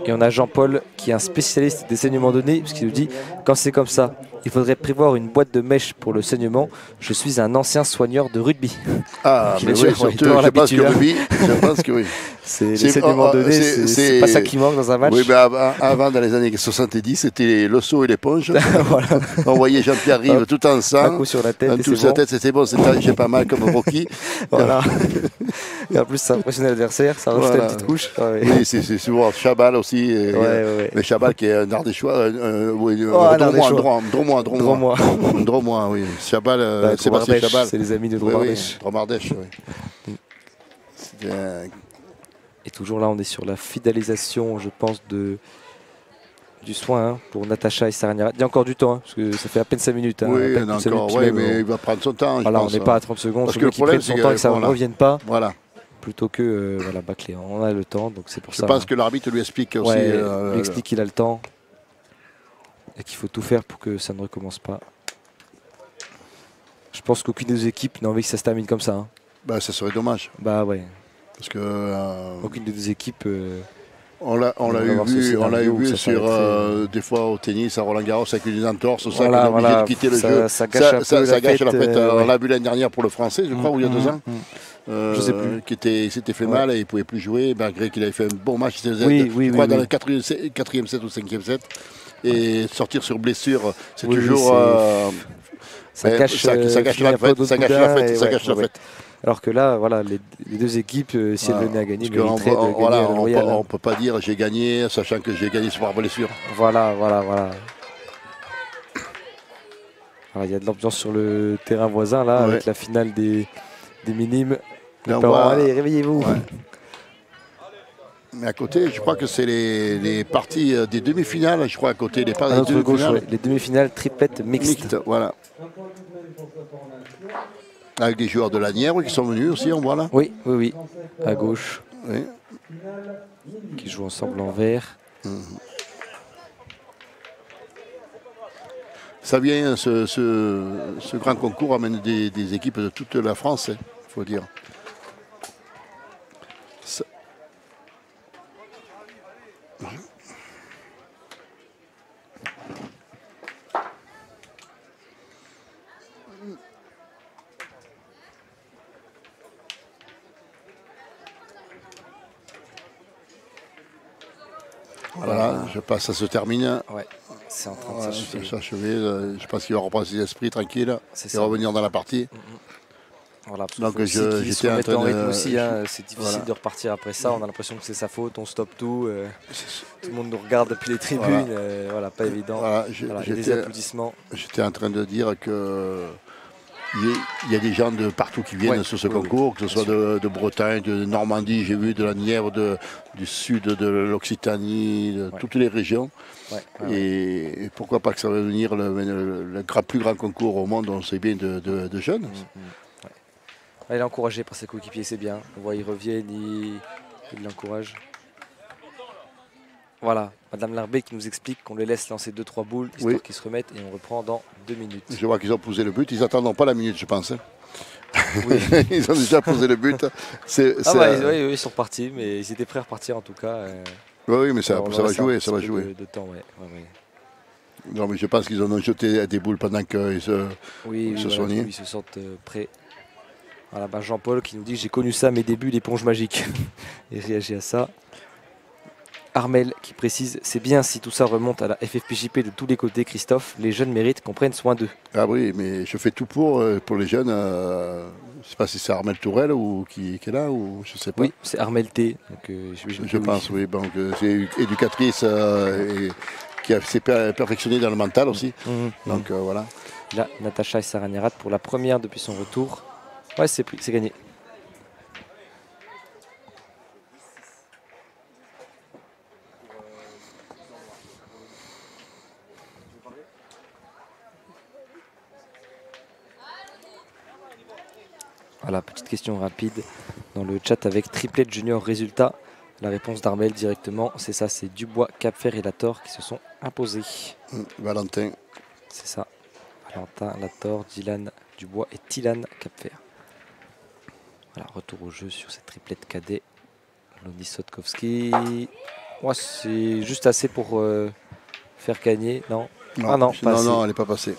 S4: Et on a Jean-Paul qui est un spécialiste des saignements donnés, puisqu'il nous dit quand c'est comme ça, il faudrait prévoir une boîte de mèches pour le saignement. Je suis un ancien soigneur de rugby.
S3: Ah, mais oui, surtout, je pense que oui.
S4: Les saignements donnés, c'est pas ça qui manque dans un match.
S3: Oui, mais avant, dans les années 70, c'était le seau et l'éponge. On voyait Jean-Pierre Rive tout en sang.
S4: Un coup sur la tête.
S3: Un coup sur la tête, c'était bon, j'ai pas mal comme Rocky.
S4: Voilà. Et en plus, ça impressionne l'adversaire, ça rajoute une petite couche.
S3: Oui, c'est souvent Chabal aussi. Mais Chabal qui est un Ardéchois. Dromois, oui. Chabal, Sébastien Chabal.
S4: C'est les amis de Dromardèche.
S3: Dromardèche, oui.
S4: Et toujours là, on est sur la fidélisation, je pense, du soin pour Natacha et Sarania. Il y a encore du temps, parce que ça fait à peine 5 minutes.
S3: Oui, mais il va prendre son temps.
S4: Voilà, on n'est pas à 30 secondes.
S3: Parce que le problème, c'est
S4: son temps et que ça ne revienne pas.
S3: Voilà.
S4: Plutôt que bâcler. On a le temps, donc c'est pour ça.
S3: Je pense que l'arbitre lui explique aussi.
S4: Lui explique qu'il a le temps et qu'il faut tout faire pour que ça ne recommence pas. Je pense qu'aucune des deux équipes n'a envie que ça se termine comme ça. Hein.
S3: Bah, ça serait dommage.
S4: Bah ouais.
S3: Parce que
S4: aucune des deux équipes.
S3: On l'a vu sur des fois au tennis à Roland Garros avec une entorse, ça, qu'on est obligé de quitter le jeu.
S4: Ça gâche
S3: la fête. On l'a vu l'année dernière pour le Français, je crois, ou il y a 2 ans.
S4: Je sais plus.
S3: Qui s'était fait mal et il ne pouvait plus jouer, malgré qu'il avait fait un bon match. Dans le 4e set ou 5e set. Et sortir sur blessure, c'est toujours.
S4: Ça gâche la fête. Alors que là, voilà, les deux équipes, si elles venaient à gagner, mériteraient de gagner à Royal.
S3: On ne peut pas dire j'ai gagné, sachant que j'ai gagné par blessure.
S4: Voilà. Il y a de l'ambiance sur le terrain voisin, là, avec la finale des minimes. Allez, réveillez-vous. Ouais.
S3: Mais à côté, je crois que c'est les parties des demi-finales, je crois, à côté des parties
S4: des demi-finales. Les demi-finales triplettes mixtes.
S3: Voilà. Avec des joueurs de la Nièvre qui sont venus aussi, on voit là.
S4: Oui, à gauche. Oui. Qui jouent ensemble en vert.
S3: Ça vient, ce grand concours amène des équipes de toute la France, il faut dire. Voilà, je passe, ça se termine.
S4: Ouais, c'est en train de
S3: s'achever. Je pense qu'il va reprendre ses esprits tranquille et revenir dans la partie.
S4: Voilà, donc j'étais en train de aussi, hein, c'est difficile de repartir après ça. On a l'impression que c'est sa faute, on stoppe tout. Tout le monde nous regarde depuis les tribunes. Voilà, pas évident. Voilà, il y a des applaudissements.
S3: J'étais en train de dire que il y a des gens de partout qui viennent sur ce concours, que ce soit de Bretagne, de Normandie, j'ai vu de la Nièvre, du sud de l'Occitanie, de toutes les régions. Et pourquoi pas que ça va devenir le plus grand concours au monde, on sait bien, de jeunes.
S4: Il est encouragé par ses coéquipiers, c'est bien. On voit, ils reviennent, ils l'encouragent. Voilà, Madame Larbé qui nous explique qu'on les laisse lancer 2-3 boules, histoire qu'ils se remettent, et on reprend dans 2 minutes.
S3: Je vois qu'ils ont posé le but, ils n'attendront pas la minute, je pense. Oui. Ils ont déjà posé le but.
S4: Ils sont repartis, mais ils étaient prêts à repartir en tout cas.
S3: Oui, mais ça va jouer, ça va jouer.
S4: De temps,
S3: Non, mais je pense qu'ils en ont jeté des boules pendant qu'ils se
S4: Voilà,
S3: soignaient.
S4: ils se sentent prêts. Voilà, bah, Jean-Paul qui nous dit j'ai connu ça à mes débuts, l'éponge magique. Il réagit à ça. Armel qui précise c'est bien si tout ça remonte à la FFPJP de tous les côtés, Christophe. Les jeunes méritent qu'on prenne soin d'eux.
S3: Ah oui, mais je fais tout pour les jeunes. Je ne sais pas si c'est Armel Tourelle ou qui est là, ou je sais pas.
S4: Oui, c'est Armel T. Donc,
S3: je pense, oui. Donc, c'est éducatrice qui s'est perfectionnée dans le mental aussi. Donc voilà.
S4: Là, Natacha et Sarah Nierat pour la première depuis son retour. Ouais, c'est gagné. Voilà, petite question rapide dans le chat avec Triplet Junior résultat. La réponse d'Armel directement, c'est ça, c'est Dubois, Capfer et Lator qui se sont imposés.
S3: Valentin.
S4: C'est ça. Valentin, Lator, Dylan, Dubois et Tilan Capfer. Voilà, retour au jeu sur cette triplette cadet. Loni Sotkowski. Ouais, c'est juste assez pour faire gagner, non?
S3: Non,
S4: non,
S3: elle n'est pas passée.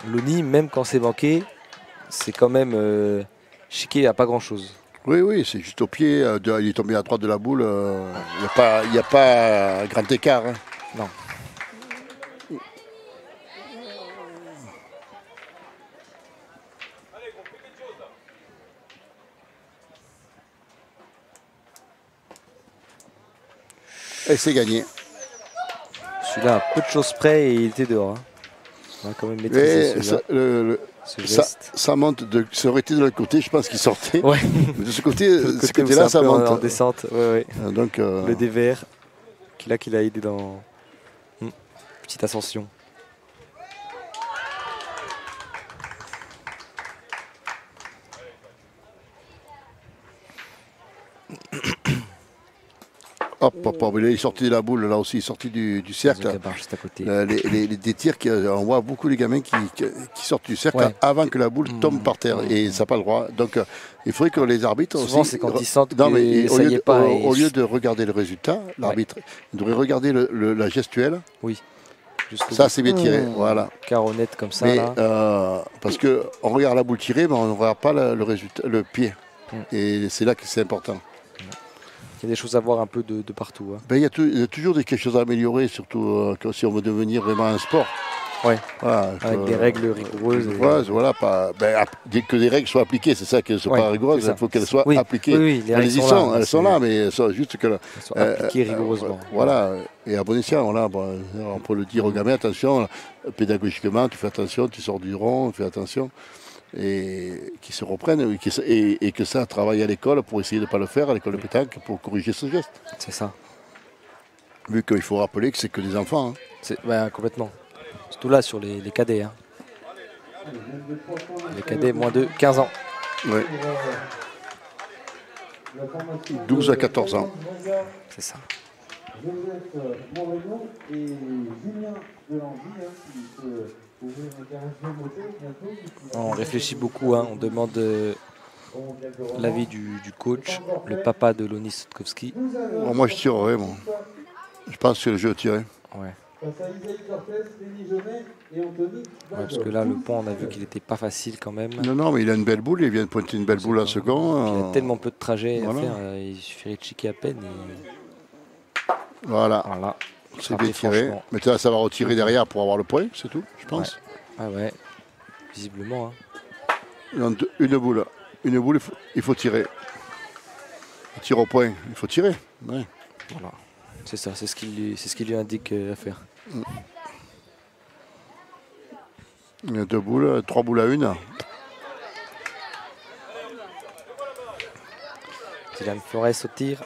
S4: Loni, même quand c'est manqué, c'est quand même chiqué à pas grand chose.
S3: Oui, c'est juste au pied. Il est tombé à droite de la boule. Il n'y a pas grand écart. Hein.
S4: Non.
S3: Et c'est gagné.
S4: Celui-là, à peu de choses près et il était dehors. Hein. On a quand même maîtrisé ce geste.
S3: Ça monte, ça aurait été de l'autre côté, je pense qu'il sortait.
S4: Ouais.
S3: De ce côté-là, ça monte.
S4: En descente, ouais.
S3: Donc,
S4: le dévers, qu'il a aidé dans petite ascension.
S3: Hop, il est sorti de la boule, là aussi, il est sorti du cercle.
S4: Juste à côté.
S3: Des tirs, on voit beaucoup les gamins qui sortent du cercle avant que la boule tombe par terre. Et ça n'a pas le droit. Donc, il faudrait que les arbitres
S4: souvent,
S3: aussi...
S4: c'est quand ils sentent que ça y est pas.
S3: Au lieu de regarder le résultat, l'arbitre devrait regarder la gestuelle.
S4: Oui.
S3: Ça, c'est bien tiré. Voilà.
S4: Caronnette comme ça.
S3: Mais,
S4: là.
S3: parce qu'on regarde la boule tirée, mais on ne regarde pas le résultat, le pied. Et c'est là que c'est important.
S4: Il y a des choses à voir un peu de partout. Hein.
S3: Il y a toujours quelque chose à améliorer, surtout si on veut devenir vraiment un sport.
S4: Ouais.
S3: Voilà,
S4: avec des règles rigoureuses.
S3: Voilà, que des règles soient appliquées, c'est ça qu'elles ne sont pas rigoureuses, il faut qu'elles soient appliquées.
S4: Oui,
S3: elles sont là, mais elles sont juste que
S4: elles sont appliquées rigoureusement.
S3: Voilà, et à bon escient, on peut le dire aux gamins, attention, pédagogiquement, tu fais attention, tu sors du rond, fais attention. Et qui se reprennent et que ça travaille à l'école pour essayer de ne pas le faire, à l'école de pétanque, pour corriger ce geste.
S4: C'est ça.
S3: Vu qu'il faut rappeler que c'est que des enfants. Hein.
S4: Complètement. Surtout là sur les cadets. Hein. Les cadets moins de 15 ans.
S3: Oui. 12 à 14 ans.
S4: C'est ça. On réfléchit beaucoup, hein. On demande l'avis du coach, le papa de Loni Sotkowski.
S3: Bon, moi je tirerai, bon. Je pense que le jeu tiré.
S4: Ouais. Parce que là, le pont, on a vu qu'il n'était pas facile quand même.
S3: Non, mais il a une belle boule, il vient de pointer une belle boule à second.
S4: Il a tellement peu de trajet à faire, il suffirait de chiquer à peine.
S3: Voilà. C'est bien tiré. Mais ça va retirer derrière pour avoir le point, c'est tout, je pense.
S4: Ouais. Visiblement. Hein.
S3: Une boule, il faut tirer. Il tire au point, il faut tirer. Ouais.
S4: Voilà. C'est ça, c'est ce qu'il lui indique à faire.
S3: Il y a 2 boules, 3 boules à 1.
S4: Dylan Flores au tir.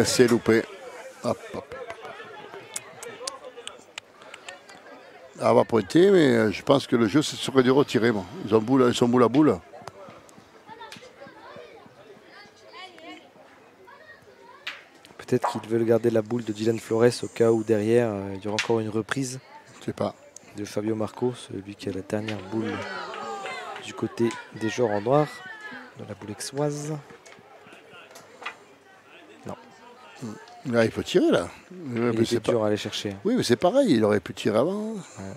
S3: C'est loupé. Hop. Elle va pointer, mais je pense que le jeu serait de retirer. Bon. Ils sont boule à boule.
S4: Peut-être qu'ils veulent garder la boule de Dylan Flores au cas où derrière il y aura encore une reprise.
S3: Je sais pas.
S4: De Fabio Marco, celui qui a la dernière boule du côté des joueurs en noir, de la boule aixoise.
S3: Là, il faut tirer là. Ouais,
S4: Il était dur à aller chercher.
S3: Oui, mais c'est pareil, il aurait pu tirer avant.
S4: Ouais.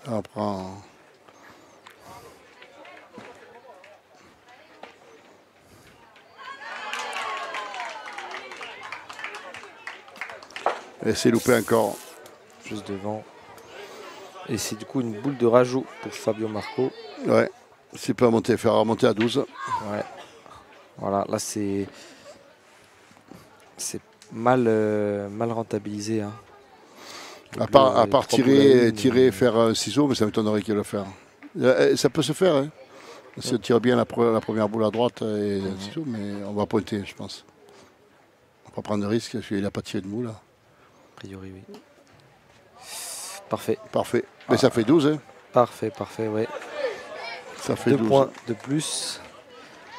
S3: On prend. Et c'est loupé encore.
S4: Juste devant. Et c'est du coup une boule de rajout pour Fabio Marco.
S3: Ouais. C'est pas monter, faire remonter à 12.
S4: Ouais. Voilà, là c'est mal rentabilisé. Hein.
S3: À part tirer, faire un ciseau, mais ça m'étonnerait qu'il le fasse. Ça peut se faire, hein. Si on tire bien la première boule à droite et le ciseau, mais on va pointer, je pense. On va pas prendre de risque, parce qu'il n'a pas tiré de boule.
S4: A priori, oui. Parfait.
S3: Parfait. Mais ça fait 12, hein.
S4: Parfait, ouais.
S3: Ça fait
S4: 2
S3: 12
S4: points de plus.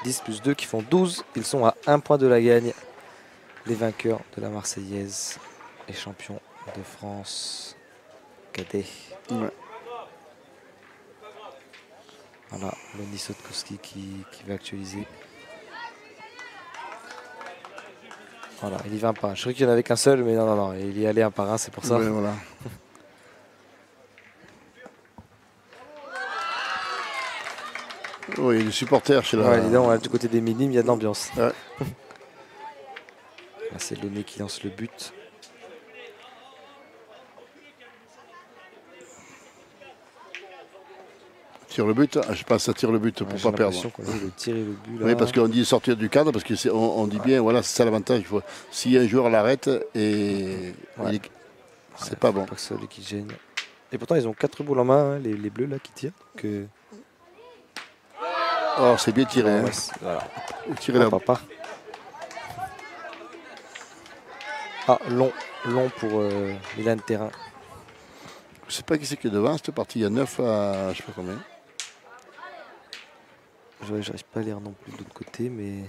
S4: 10 plus 2 qui font 12. Ils sont à 1 point de la gagne. Les vainqueurs de la Marseillaise et champions de France cadet.
S3: Ouais.
S4: Voilà, Lonnie Sotkowski qui va actualiser. Voilà, il y va un par un. Je croyais qu'il n'y en avait qu'un seul, mais non, il y allait un par un, c'est pour ça.
S3: Ouais, voilà. Oui, il y a des supporters chez la...
S4: Ouais, évidemment, du côté des minimes, il y a de l'ambiance.
S3: Ouais.
S4: Là, c'est Lonnie qui lance le but.
S3: Tire le but, je pense à tire le but pour
S4: Ouais,
S3: pas perdre.
S4: qu'on veut tirer le but là.
S3: Oui, parce qu'on dit sortir du cadre, parce qu'on on dit bien, voilà, c'est ça l'avantage. Si un joueur l'arrête, et
S4: Ouais.
S3: c'est pas bon.
S4: Pas que ça lui qui gêne. Et pourtant, ils ont 4 boules en main, hein, les bleus là qui tirent.
S3: Oh, c'est bien tiré.
S4: Ouais,
S3: Hein.
S4: voilà.
S3: Tirer la...
S4: Papa. Ah, long pour Milan Terrain.
S3: Je sais pas qui c'est qui est devant, cette partie, il y a 9 à je sais pas combien.
S4: J'arrive pas à lire non plus de l'autre côté, mais...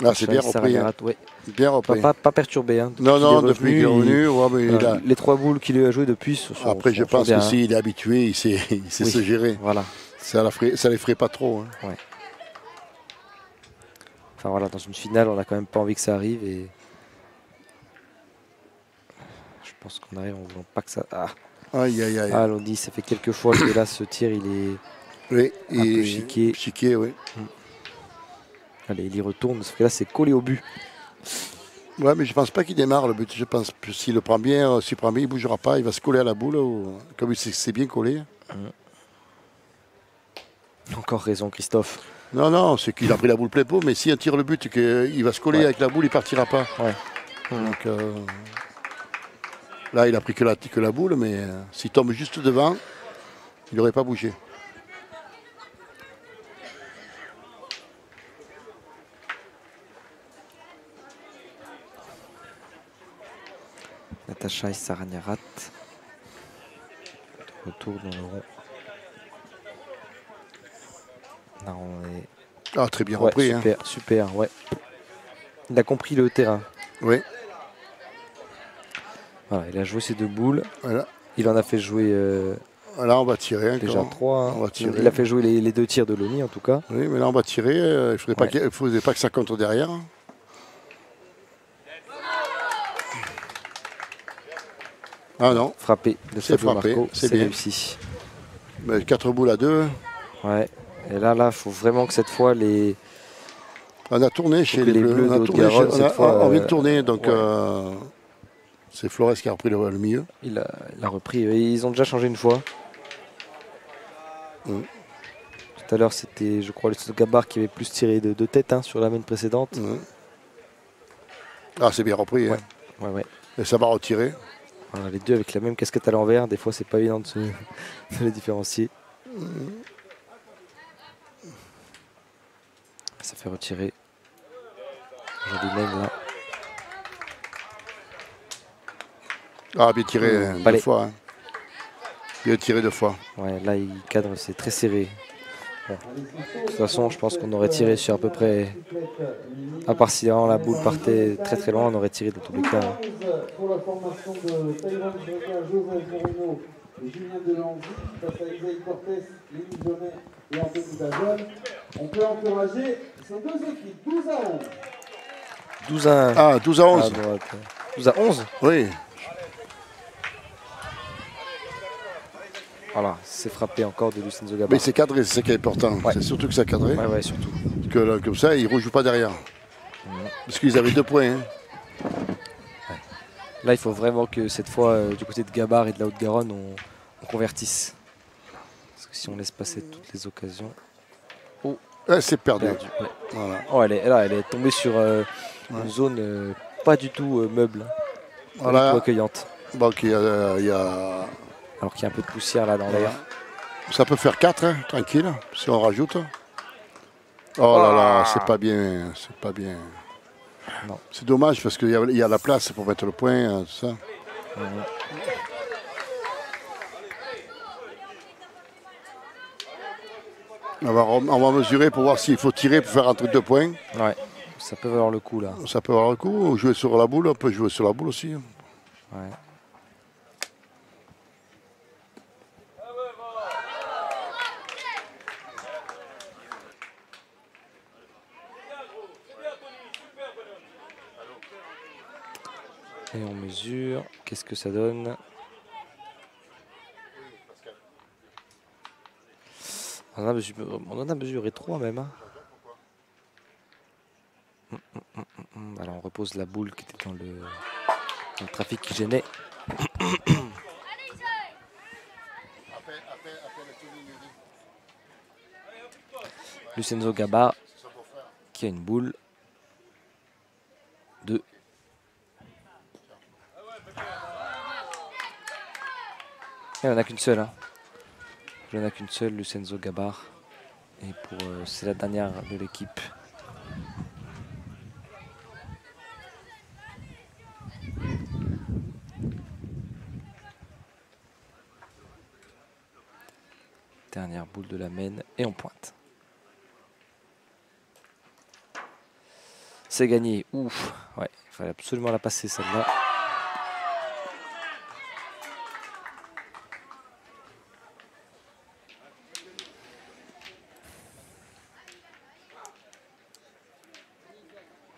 S3: Là, c'est bien repris. Hein.
S4: Ouais.
S3: Bien repris.
S4: Pas perturbé. Hein,
S3: non, depuis qu'il est revenu. Ouais, mais
S4: voilà, les 3 boules qu'il a joué depuis.
S3: Après, je pense que s'il est habitué, il sait se gérer.
S4: Voilà.
S3: Ça les ferait pas trop. Hein.
S4: Ouais. Enfin voilà, dans une finale, on n'a quand même pas envie que ça arrive. Et je pense qu'on arrive en voulant pas que ça...
S3: Aïe.
S4: Ah, l'on dit, ça fait quelques fois que là, ce tir, il est
S3: oui,
S4: un peu chiqué.
S3: Chiqué, oui.
S4: Allez, il y retourne, sauf que là, c'est collé au but.
S3: Ouais, mais je pense pas qu'il démarre le but. Je pense que s'il le prend bien, il bougera pas, il va se coller à la boule. Comme c'est bien collé.
S4: Encore raison, Christophe.
S3: Non, c'est qu'il a pris la boule plein pot, mais si on tire le but, qu'il va se coller avec la boule, il partira pas.
S4: Ouais.
S3: Donc, là, il a pris que la boule, mais s'il tombe juste devant, il n'aurait pas bougé.
S4: Natacha Saragnarat. De retour dans le rond. Là, on est...
S3: Ah, très bien repris.
S4: Super, ouais. Il a compris le terrain.
S3: Oui.
S4: Voilà, il a joué ses 2 boules.
S3: Voilà.
S4: Il en a fait jouer
S3: là, on va tirer.
S4: déjà 3. Hein.
S3: On va tirer.
S4: Il a fait jouer les 2 tirs de Lonnie, en tout cas.
S3: Oui, mais là, on va tirer. Il ne faudrait pas que ça contre derrière. Ah non.
S4: Frappé de Fabio Marco,
S3: c'est
S4: bien réussi.
S3: 4 boules à 2.
S4: Ouais. Et là, il faut vraiment que cette fois,
S3: on a tourné chez les Bleus. On vient de tourner, donc ouais. C'est Flores qui a repris le milieu.
S4: Il a repris. Ils ont déjà changé une fois. Tout à l'heure, c'était, je crois, le Gabar qui avait plus tiré de tête sur la main précédente.
S3: Ah, c'est bien repris.
S4: Ouais.
S3: Hein.
S4: Ouais.
S3: Et ça va retirer.
S4: Voilà, les deux avec la même casquette à l'envers. Des fois, c'est pas évident de les différencier. Ça fait retirer. Joli même là.
S3: Ah, bien tiré 2 fois. Hein. Bien tiré 2 fois.
S4: Ouais, là, il cadre, c'est très serré. Bon. De toute façon, je pense qu'on aurait tiré sur à peu près... À part si vraiment la boule partait très très loin, on aurait tiré dans tous les cas.
S5: Pour la formation de Taïwan, Joseph Moreno
S1: et Julien Delanzy face à Isaïe Cortés, Lémi Jonnet et Anthony Dazol. On peut encourager ces deux équipes, 12 à 11.
S4: 12 à 1.
S3: Ah, 12 à 11.
S4: À droite. 12 à 11.
S3: Oui.
S4: Voilà, c'est frappé encore de Lucenzo Gabar.
S3: Mais c'est cadré, c'est ça qui est important.
S4: Ouais.
S3: C'est surtout que c'est cadré.
S4: Ouais, ouais, surtout.
S3: Parce que là, comme ça, ils ne rejouent pas derrière. Parce qu'ils avaient 2 points. Hein.
S4: Là, il faut vraiment que cette fois, du côté de Gabar et de la Haute-Garonne, on convertisse. Parce que si on laisse passer toutes les occasions.
S3: Ouais, c'est perdu.
S4: Ouais.
S3: Voilà.
S4: Oh, elle est tombée sur une zone pas du tout meuble, pas
S3: Voilà.
S4: du tout accueillante.
S3: Donc, il y a...
S4: Alors qu'il y a un peu de poussière là dans l'air.
S3: Ça peut faire 4, hein, tranquille, si on rajoute. Oh là là, c'est pas bien. C'est pas bien.
S4: Non.
S3: C'est dommage parce qu'il y a la place pour mettre le point, tout ça. On va mesurer pour voir s'il faut tirer pour faire entre 2 points.
S4: Ouais, ça peut valoir le coup là.
S3: Ça peut avoir le coup. Jouer sur la boule, on peut jouer sur la boule aussi.
S4: Ouais. Et on mesure. Qu'est-ce que ça donne? On en a mesuré 3 même. Hein. Alors on repose la boule qui était dans le trafic qui gênait. Lucenzo Gabar qui a une boule. 2. Et on n'a qu'une seule. Hein. Il n'y en a qu'une seule, Lucenzo Gabar. Et pour c'est la dernière de l'équipe. Dernière boule de la Maine et on pointe. C'est gagné. Ouf. Ouais, il fallait absolument la passer celle-là.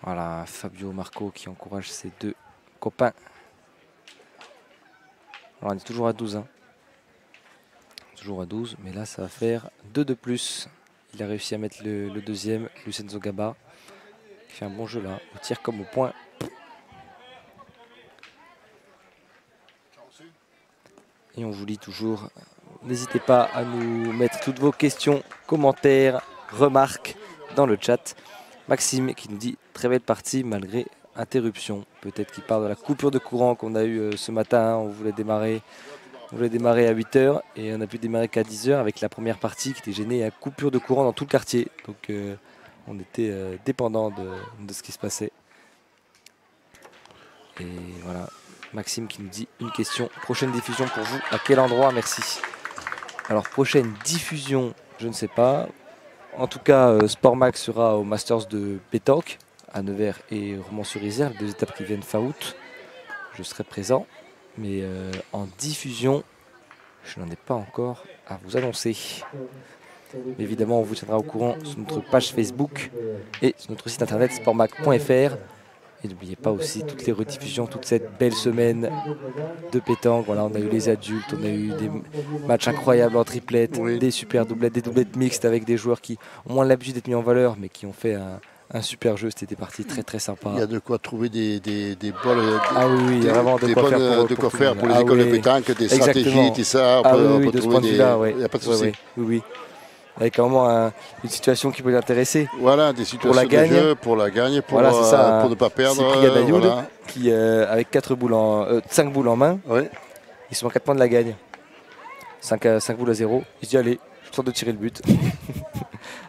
S4: Voilà, Fabio Marco qui encourage ses 2 copains. Alors on est toujours à 12. Hein. Toujours à 12, mais là ça va faire 2 de plus. Il a réussi à mettre le deuxième, Lucenzo Gabar. Il fait un bon jeu là, au tir comme au point. Et on vous lit toujours, n'hésitez pas à nous mettre toutes vos questions, commentaires, remarques dans le chat. Maxime qui nous dit très belle partie malgré interruption. Peut-être qu'il parle de la coupure de courant qu'on a eu ce matin. On voulait démarrer à 8 h et on a pu démarrer qu'à 10 h avec la première partie qui était gênée à coupure de courant dans tout le quartier. Donc on était dépendant de ce qui se passait. Et voilà, Maxime qui nous dit une question. Prochaine diffusion pour vous, à quel endroit? Merci. Alors prochaine diffusion, je ne sais pas. En tout cas, Sportmax sera au Masters de pétanque à Nevers et Romans-sur-Isère, les 2 étapes qui viennent fin août. Je serai présent, mais en diffusion, je n'en ai pas encore à vous annoncer. Mais évidemment, on vous tiendra au courant sur notre page Facebook et sur notre site internet sportmac.fr. Et n'oubliez pas aussi toutes les rediffusions, toute cette belle semaine de pétanque. Voilà, on a eu les adultes, on a eu des matchs incroyables en triplette, des super doublettes, des doublettes mixtes avec des joueurs qui ont moins l'habitude d'être mis en valeur, mais qui ont fait un super jeu. C'était des parties très très sympas.
S3: Il y a de quoi trouver des bonnes.
S4: Ah oui, il y a vraiment de
S3: quoi faire pour les écoles de pétanque, des stratégies, tout ça.
S4: On peut trouver des.
S3: Il n'y a pas de souci.
S4: Oui. Avec vraiment une situation qui peut l'intéresser.
S3: Voilà, des situations de jeu pour la gagne, pour ne pas perdre.
S4: Cyprien Dayoud, qui, avec 5 boules en main, ils sont à 4 points de la gagne. 5 boules à 0. Il se dit allez, je tente de tirer le but.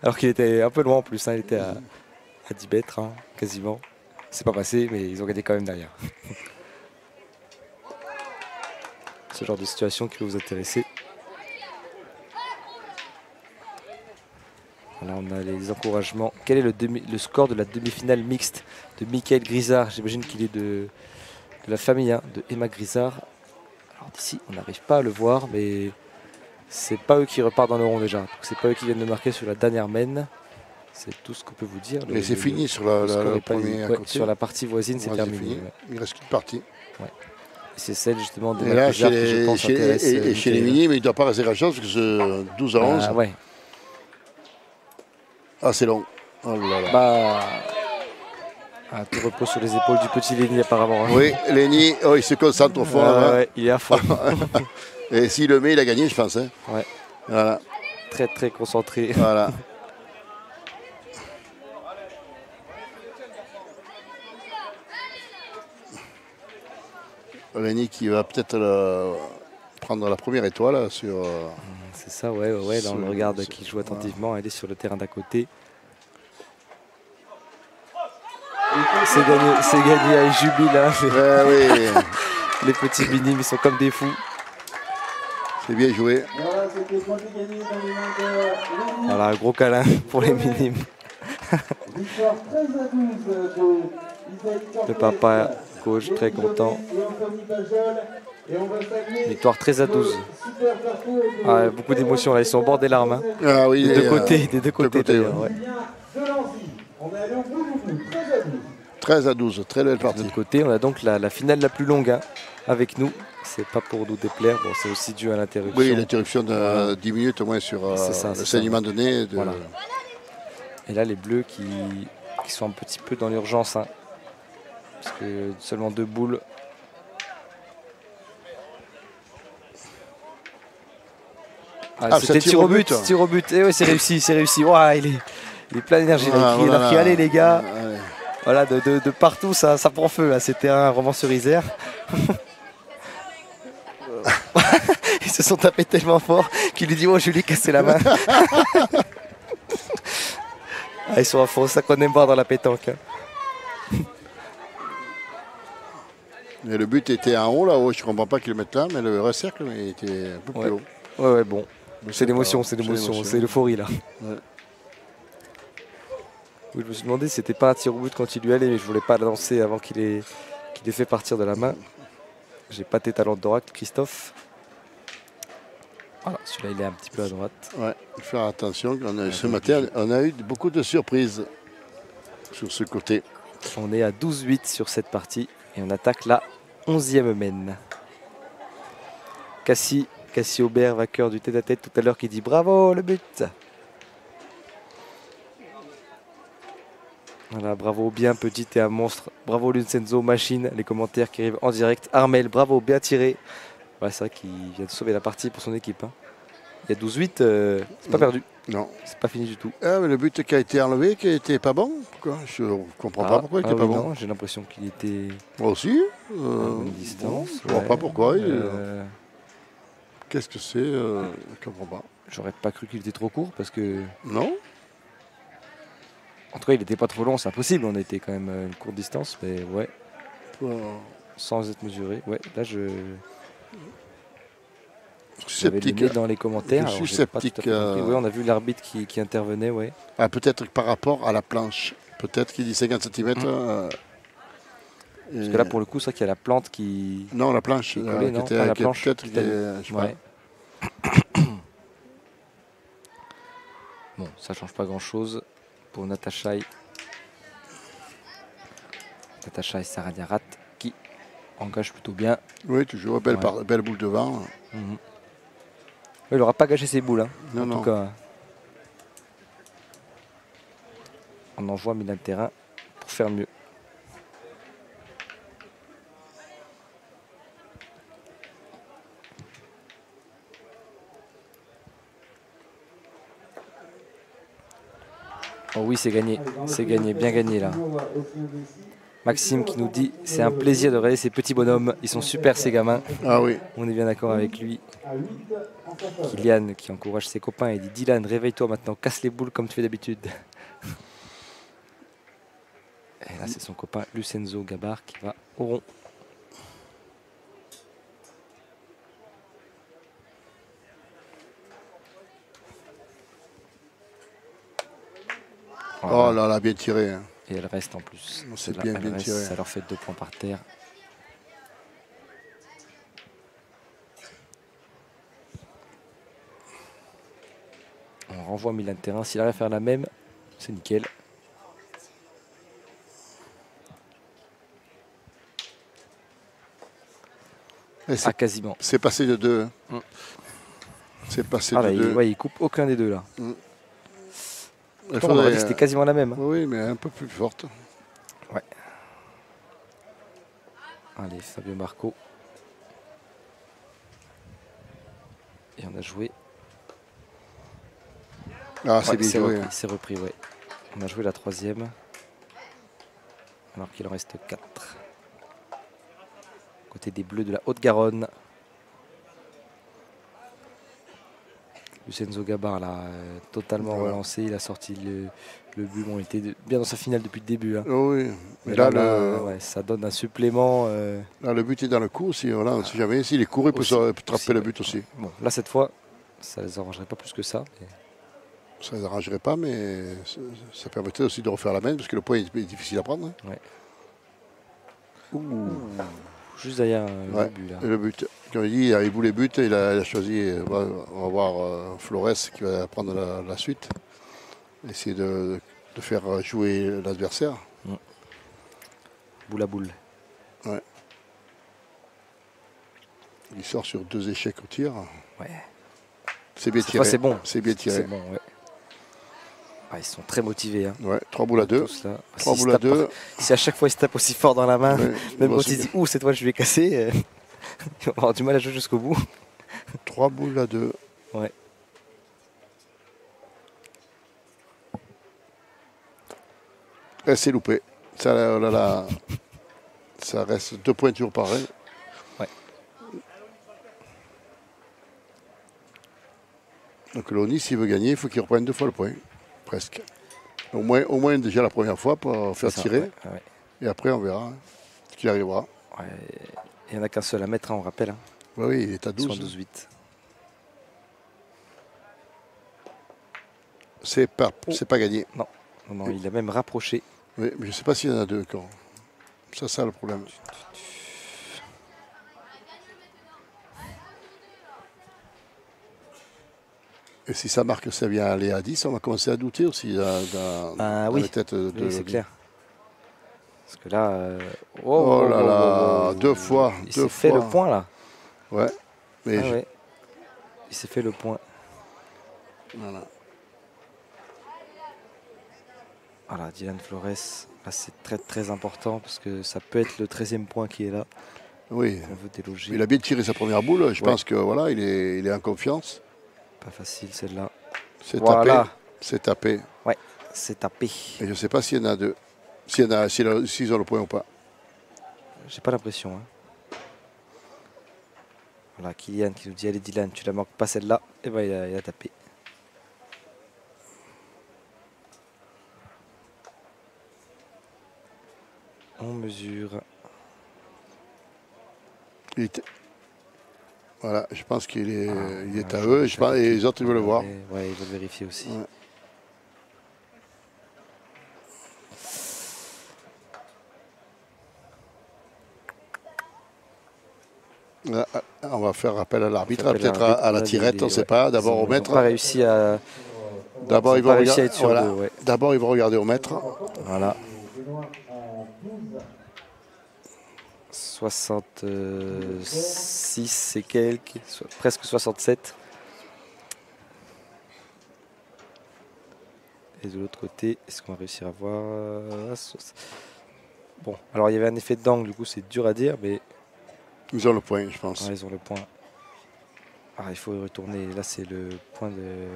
S4: Alors qu'il était un peu loin en plus, hein, il était à 10 mètres, hein, quasiment. C'est pas passé, mais ils ont gagné quand même derrière. Ce genre de situation qui peut vous intéresser. Là, on a les encouragements. Quel est le score de la demi-finale mixte de Michael Grisard? J'imagine qu'il est de la famille, hein, de Emma Grisard. Alors, Alors d'ici, on n'arrive pas à le voir, mais c'est pas eux qui repartent dans le rond déjà. Donc c'est pas eux qui viennent de marquer sur la dernière mène. C'est tout ce qu'on peut vous dire.
S3: Et c'est fini sur la première
S4: ouais,
S3: côté.
S4: sur la partie voisine, c'est terminé. Ouais.
S3: Il reste qu'une partie.
S4: Ouais. C'est celle justement de
S3: et là,
S4: qui, je pense, intéresse.
S3: Et chez les minimes, il ne doit pas rester grand-chose parce que c'est 12 à 11.
S4: Ah, ouais.
S3: Ah, c'est long. Oh là là.
S4: Bah, tout repose sur les épaules du petit Lenny apparemment. Hein.
S3: Oui, Lenny, oh, il se concentre au fond.
S4: Ouais, il est à fond.
S3: Et s'il le met, il a gagné, je pense. Hein.
S4: Ouais.
S3: Voilà.
S4: Très très concentré.
S3: Voilà. Lenny qui va peut-être prendre la première étoile sur.
S4: C'est ça, ouais. Là, on le regarde qui joue attentivement. Elle est sur le terrain d'à côté. C'est gagné, elle jubile. Hein.
S3: Oui.
S4: Les petits minimes, ils sont comme des fous.
S3: C'est bien joué.
S4: Voilà, un gros câlin pour les minimes. Le papa, coach, très content. Victoire 13 à 12. Ah, beaucoup d'émotions là, ils sont au bord des larmes. Hein.
S3: Ah oui,
S4: des deux côtés d'ailleurs. Ouais.
S3: 13 à 12, très belle
S4: De
S3: partie.
S4: l'autre côté, on a donc la finale la plus longue hein, avec nous. C'est pas pour nous déplaire, bon, c'est aussi dû à l'interruption.
S3: Oui, l'interruption de 10 minutes au moins sur le saignement de nez.
S4: Voilà. Et là, les Bleus qui sont un petit peu dans l'urgence. Hein, parce que seulement 2 boules. C'était tir au but. Tir au but. Et ouais, c'est réussi. Ouah, il est plein d'énergie. Il a crié, les gars. Voilà, de partout, ça prend feu. Là. C'était un Romans-sur-Isère. Ils se sont tapés tellement fort qu'il lui dit oh, je lui ai cassé la main. Ils sont à fond, ça qu'on aime voir dans la pétanque. Hein.
S3: Et le but était en haut là-haut, je ne comprends pas qu'ils le mettent là, mais le recercle était un peu plus haut.
S4: Ouais, bon. C'est l'émotion, c'est l'euphorie là.
S3: Ouais.
S4: Oui, je me suis demandé si c'était pas un tir au but quand il lui allait, mais je voulais pas le lancer avant qu'il ait fait partir de la main. J'ai pas tes talents d'oracle, Christophe. Voilà, celui-là il est un petit peu à droite.
S3: Ouais, il faut faire attention. Ce matin, on a eu beaucoup de surprises sur ce côté.
S4: On est à 12-8 sur cette partie et on attaque la 11e mène. Cassie Aubert, vainqueur du tête-à-tête tout à l'heure, qui dit bravo le but. Voilà, bravo, bien petit et un monstre. Bravo Luncenzo, machine. Les commentaires qui arrivent en direct. Armel, bravo, bien tiré. Voilà, c'est vrai qu'il vient de sauver la partie pour son équipe. Hein. Il y a 12-8, c'est pas perdu.
S3: Non.
S4: C'est pas fini du tout.
S3: Ah, mais le but qui a été enlevé, qui n'était pas bon. Pourquoi je ne comprends pas pourquoi il n'était pas bon.
S4: Non, j'ai l'impression qu'il était.
S3: Moi aussi.
S4: À bonne distance.
S3: Je ne comprends pas pourquoi. Qu'est-ce que c'est je ne comprends pas.
S4: J'aurais pas cru qu'il était trop court parce que.
S3: Non.
S4: En tout cas, il n'était pas trop long, c'est impossible. On était quand même à une courte distance, mais ouais. Sans être mesuré. Ouais, là je.
S3: Sceptique
S4: dans les commentaires.
S3: Je suis sceptique.
S4: Oui, on a vu l'arbitre qui intervenait, ouais.
S3: Ah, peut-être par rapport à la planche. Peut-être qu'il dit 50 cm.
S4: Parce que là, pour le coup, c'est vrai qu'il y a la plante qui.
S3: Non, la planche.
S4: Qui collait, non, la planche.
S3: Ouais.
S4: Bon, ça change pas grand-chose pour Natacha et Sarah Diarat qui engagent plutôt bien.
S3: Oui, toujours belle boule devant.
S4: Il n'aura pas gâché ses boules. Hein.
S3: Non,
S4: en tout cas, on envoie Milan terrain pour faire mieux. Oh oui, c'est gagné, bien gagné là. Maxime qui nous dit c'est un plaisir de regarder ces petits bonhommes, ils sont super ces gamins.
S3: Ah oui.
S4: On est bien d'accord avec lui. Kylian qui encourage ses copains et dit Dylan, réveille-toi maintenant, casse les boules comme tu fais d'habitude. Et là c'est son copain Lucenzo Gabar qui va au rond. Voilà.
S3: Oh là là, bien tiré. Hein.
S4: Et elle reste en plus.
S3: C'est bien tiré.
S4: Ça leur fait 2 points par terre. renvoie milieu de terrain. S'il arrive à faire la même, c'est nickel. Ah, quasiment.
S3: C'est passé de 2. C'est passé
S4: Ah,
S3: de
S4: là,
S3: 2.
S4: ouais, il coupe aucun des deux là.
S3: Il
S4: On aurait dit que c'était quasiment la même. Hein.
S3: Oui, mais un peu plus forte.
S4: Ouais. Allez, Fabio Marco. Et on a joué.
S3: Ah, c'est bien joué.
S4: Repris, c'est repris, ouais. On a joué la troisième. Alors qu'il en reste 4. Côté des Bleus de la Haute-Garonne. Lucenzo Gabar là, totalement relancé. Il a sorti le but. Bon, il était bien dans sa finale depuis le début. Hein.
S3: Oh oui.
S4: Mais là, ouais, ça donne un supplément.
S3: Là, le but est dans le coup aussi. Voilà, on ne sait jamais. S'il est couru, il peut trapper le but aussi.
S4: Bon, là, cette fois, ça ne les arrangerait pas plus que ça. Mais...
S3: Ça ne les arrangerait pas, mais ça permettrait aussi de refaire la main parce que le point est difficile à prendre. Hein.
S4: Ouais.
S3: Ouh.
S4: Juste derrière le but. Là.
S3: Le but. Comme il dit, il voulait les buts, il a choisi. On va voir Flores qui va prendre la suite. Essayer de faire jouer l'adversaire.
S4: Boule à boule.
S3: Ouais. Il sort sur 2 échecs au tir.
S4: Ouais.
S3: C'est bien tiré.
S4: C'est bon.
S3: C'est bien tiré.
S4: C'est bon, ouais. Ah, ils sont très motivés. Hein.
S3: Ouais, 3 boules à 2. 3 boules à 2.
S4: Si à chaque fois ils se tapent aussi fort dans la main,
S3: ouais,
S4: même quand ils disent ouh, cette fois je vais casser, ils vont avoir du mal à jouer jusqu'au bout.
S3: 3 boules à 2.
S4: Ouais.
S3: Et c'est loupé. Ça, là, ça reste 2 points toujours pareil.
S4: Ouais.
S3: Donc l'ONI, s'il veut gagner, il faut qu'il reprenne 2 fois le point. Presque. Au moins déjà la première fois pour faire tirer.
S4: Ouais.
S3: Et après, on verra ce qui arrivera.
S4: Ouais. Il n'y en a qu'un seul à mettre, hein, on rappelle. Hein.
S3: Ouais, oui, il est à 12.
S4: Ils sont 12-8.
S3: C'est pas gagné.
S4: Non, il a même rapproché.
S3: Oui, mais je ne sais pas s'il y en a 2 encore. C'est ça le problème. Et si ça marque, ça vient aller à 10, on va commencer à douter aussi dans la tête de
S4: oui, c'est clair. Parce que là...
S3: Oh là là, 2 fois.
S4: Il s'est fait le point là.
S3: Ouais. Mais
S4: ouais. Il s'est fait le point.
S3: Voilà.
S4: Voilà, Dylan Flores, là c'est très très important parce que ça peut être le 13e point qui est là.
S3: Oui.
S4: On veut déloger.
S3: Il a bien tiré sa première boule. Je pense que voilà, il est en confiance.
S4: Pas facile celle-là.
S3: C'est tapé. C'est tapé.
S4: Ouais, c'est tapé.
S3: Et je ne sais pas s'il y en a 2. S'ils ont le point ou pas.
S4: J'ai pas l'impression. Hein. Voilà, Kylian qui nous dit allez Dylan, tu la manques pas celle-là. Et ben il a tapé. On mesure.
S3: Voilà, je pense qu'il est à eux. Et les autres, ils veulent le voir.
S4: Ouais, ils veulent vérifier aussi.
S3: Ouais. On va faire appel à l'arbitre, peut-être à la tirette, on ne sait pas. D'abord au maître.
S4: Ils n'ont pas réussi à...
S3: D'abord, ils vont regarder au maître.
S4: Voilà. 66 et quelques, presque 67. Et de l'autre côté, est-ce qu'on va réussir à voir? Bon, alors il y avait un effet d'angle, du coup c'est dur à dire, mais...
S3: Ils ont le point, je pense.
S4: Ouais, ils ont le point. Ah, il faut y retourner, là c'est le point de...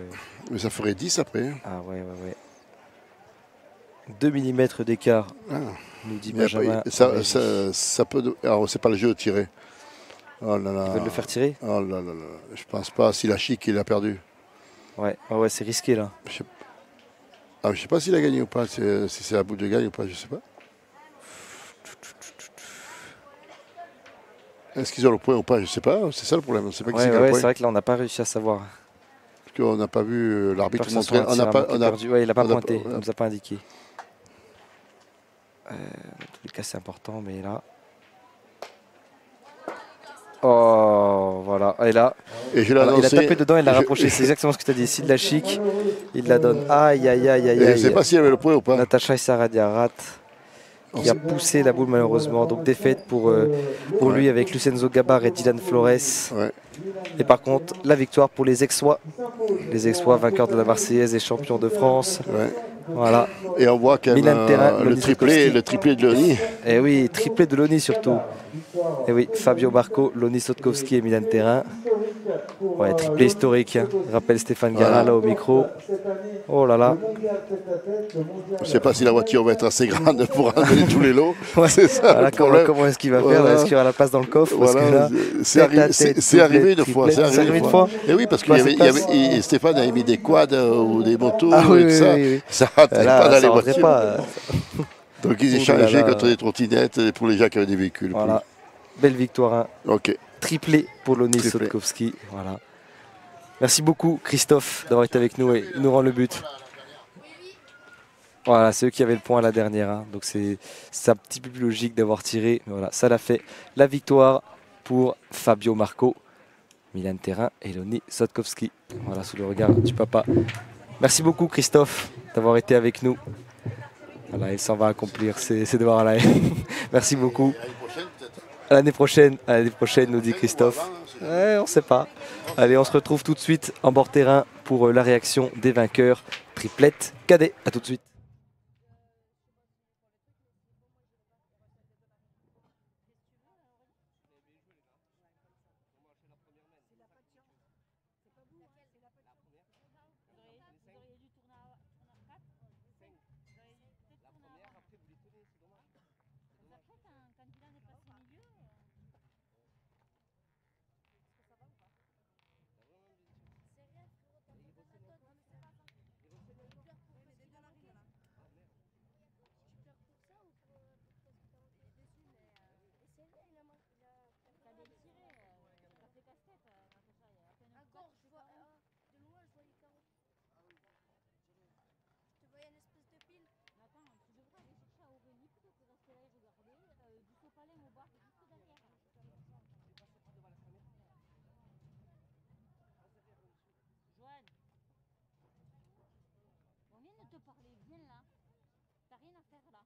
S3: Mais ça ferait 10 après.
S4: Ah ouais. 2 mm d'écart, nous dit Benjamin.
S3: Ça peut... Alors, c'est pas le jeu de tirer. Oh là là.
S4: Ils veulent le faire tirer?
S3: Oh là là là. Je pense pas. S'il a chic, il a perdu.
S4: Ouais, c'est risqué là.
S3: Je sais pas s'il a gagné ou pas. Si c'est à bout de gagne ou pas, je sais pas. Est-ce qu'ils ont le point ou pas? Je sais pas. C'est ça le problème. C'est
S4: c'est vrai que là on n'a pas réussi à savoir.
S3: Parce qu'on n'a pas vu l'arbitre montrer.
S4: Il n'a pas pointé, il ne nous a pas indiqué. Dans tous les cas c'est important, mais là... Oh, Oh, voilà, et là,
S3: Et je l'ai
S4: voilà, il a
S3: annoncé.
S4: tapé dedans, il l'a rapproché. C'est exactement ce que tu as dit. Sid la chic, il la donne. Aïe, aïe, aïe, aïe,
S3: Et je ne sais
S4: aïe.
S3: pas s'il y avait le point ou pas.
S4: Natacha Issaradia rate, qui a poussé la boule malheureusement. Donc défaite pour lui avec Lucenzo Gabar et Dylan Flores.
S3: Ouais.
S4: Et par contre, la victoire pour les Aixois. Les Aixois, vainqueurs de la Marseillaise et champions de France.
S3: Ouais.
S4: Voilà.
S3: Et on voit quand même
S4: Milan Terrain,
S3: le triplé de Loni.
S4: Et oui, triplé de Loni surtout. Et oui, Fabio Marco, Loni Sotkowski et Milan Terrain. Ouais, triplé historique. Hein. Rappelle Stéphane Garin là au micro. Oh là là.
S3: Je ne sais pas si la voiture va être assez grande pour amener tous les lots.
S4: Ouais.
S3: C'est ça
S4: Voilà,
S3: le problème.
S4: comment est-ce qu'il va faire?
S3: Voilà.
S4: Est-ce qu'il y aura la place dans le coffre? Parce
S3: Voilà,
S4: que là,
S3: c'est arrivé une fois.
S4: C'est arrivé une fois.
S3: Et oui, parce que
S4: Ouais,
S3: Stéphane avait mis des quads ou des motos
S4: Ah
S3: et
S4: oui,
S3: tout ça.
S4: oui, oui.
S3: Ça ne rentrait
S4: Là,
S3: pas dans
S4: ça
S3: les
S4: rentrait
S3: voitures.
S4: pas.
S3: Donc ils
S4: Ouh là
S3: échangeaient
S4: là.
S3: contre des trottinettes pour les gens qui avaient des véhicules.
S4: Voilà. Belle victoire. Hein.
S3: Ok.
S4: Triplé pour Loni
S3: Triplé.
S4: Sotkowski. Voilà. Merci beaucoup Christophe d'avoir été avec nous et il nous rend le but. Voilà, c'est eux qui avaient le point à la dernière. Hein. Donc c'est un petit peu plus logique d'avoir tiré. Mais voilà, ça l'a fait. La victoire pour Fabio Marco, Milan Terrain et Loni Sotkowski. Voilà, sous le regard du papa. Merci beaucoup Christophe d'avoir été avec nous. Voilà, il s'en va accomplir ses devoirs à la haine. Merci beaucoup. À l'année prochaine, nous dit Christophe. Ouais, on ne sait pas. Allez, on se retrouve tout de suite en bord terrain pour la réaction des vainqueurs. Triplette cadet. À tout de suite.
S5: On vient de te parler, viens là. T'as rien à faire là.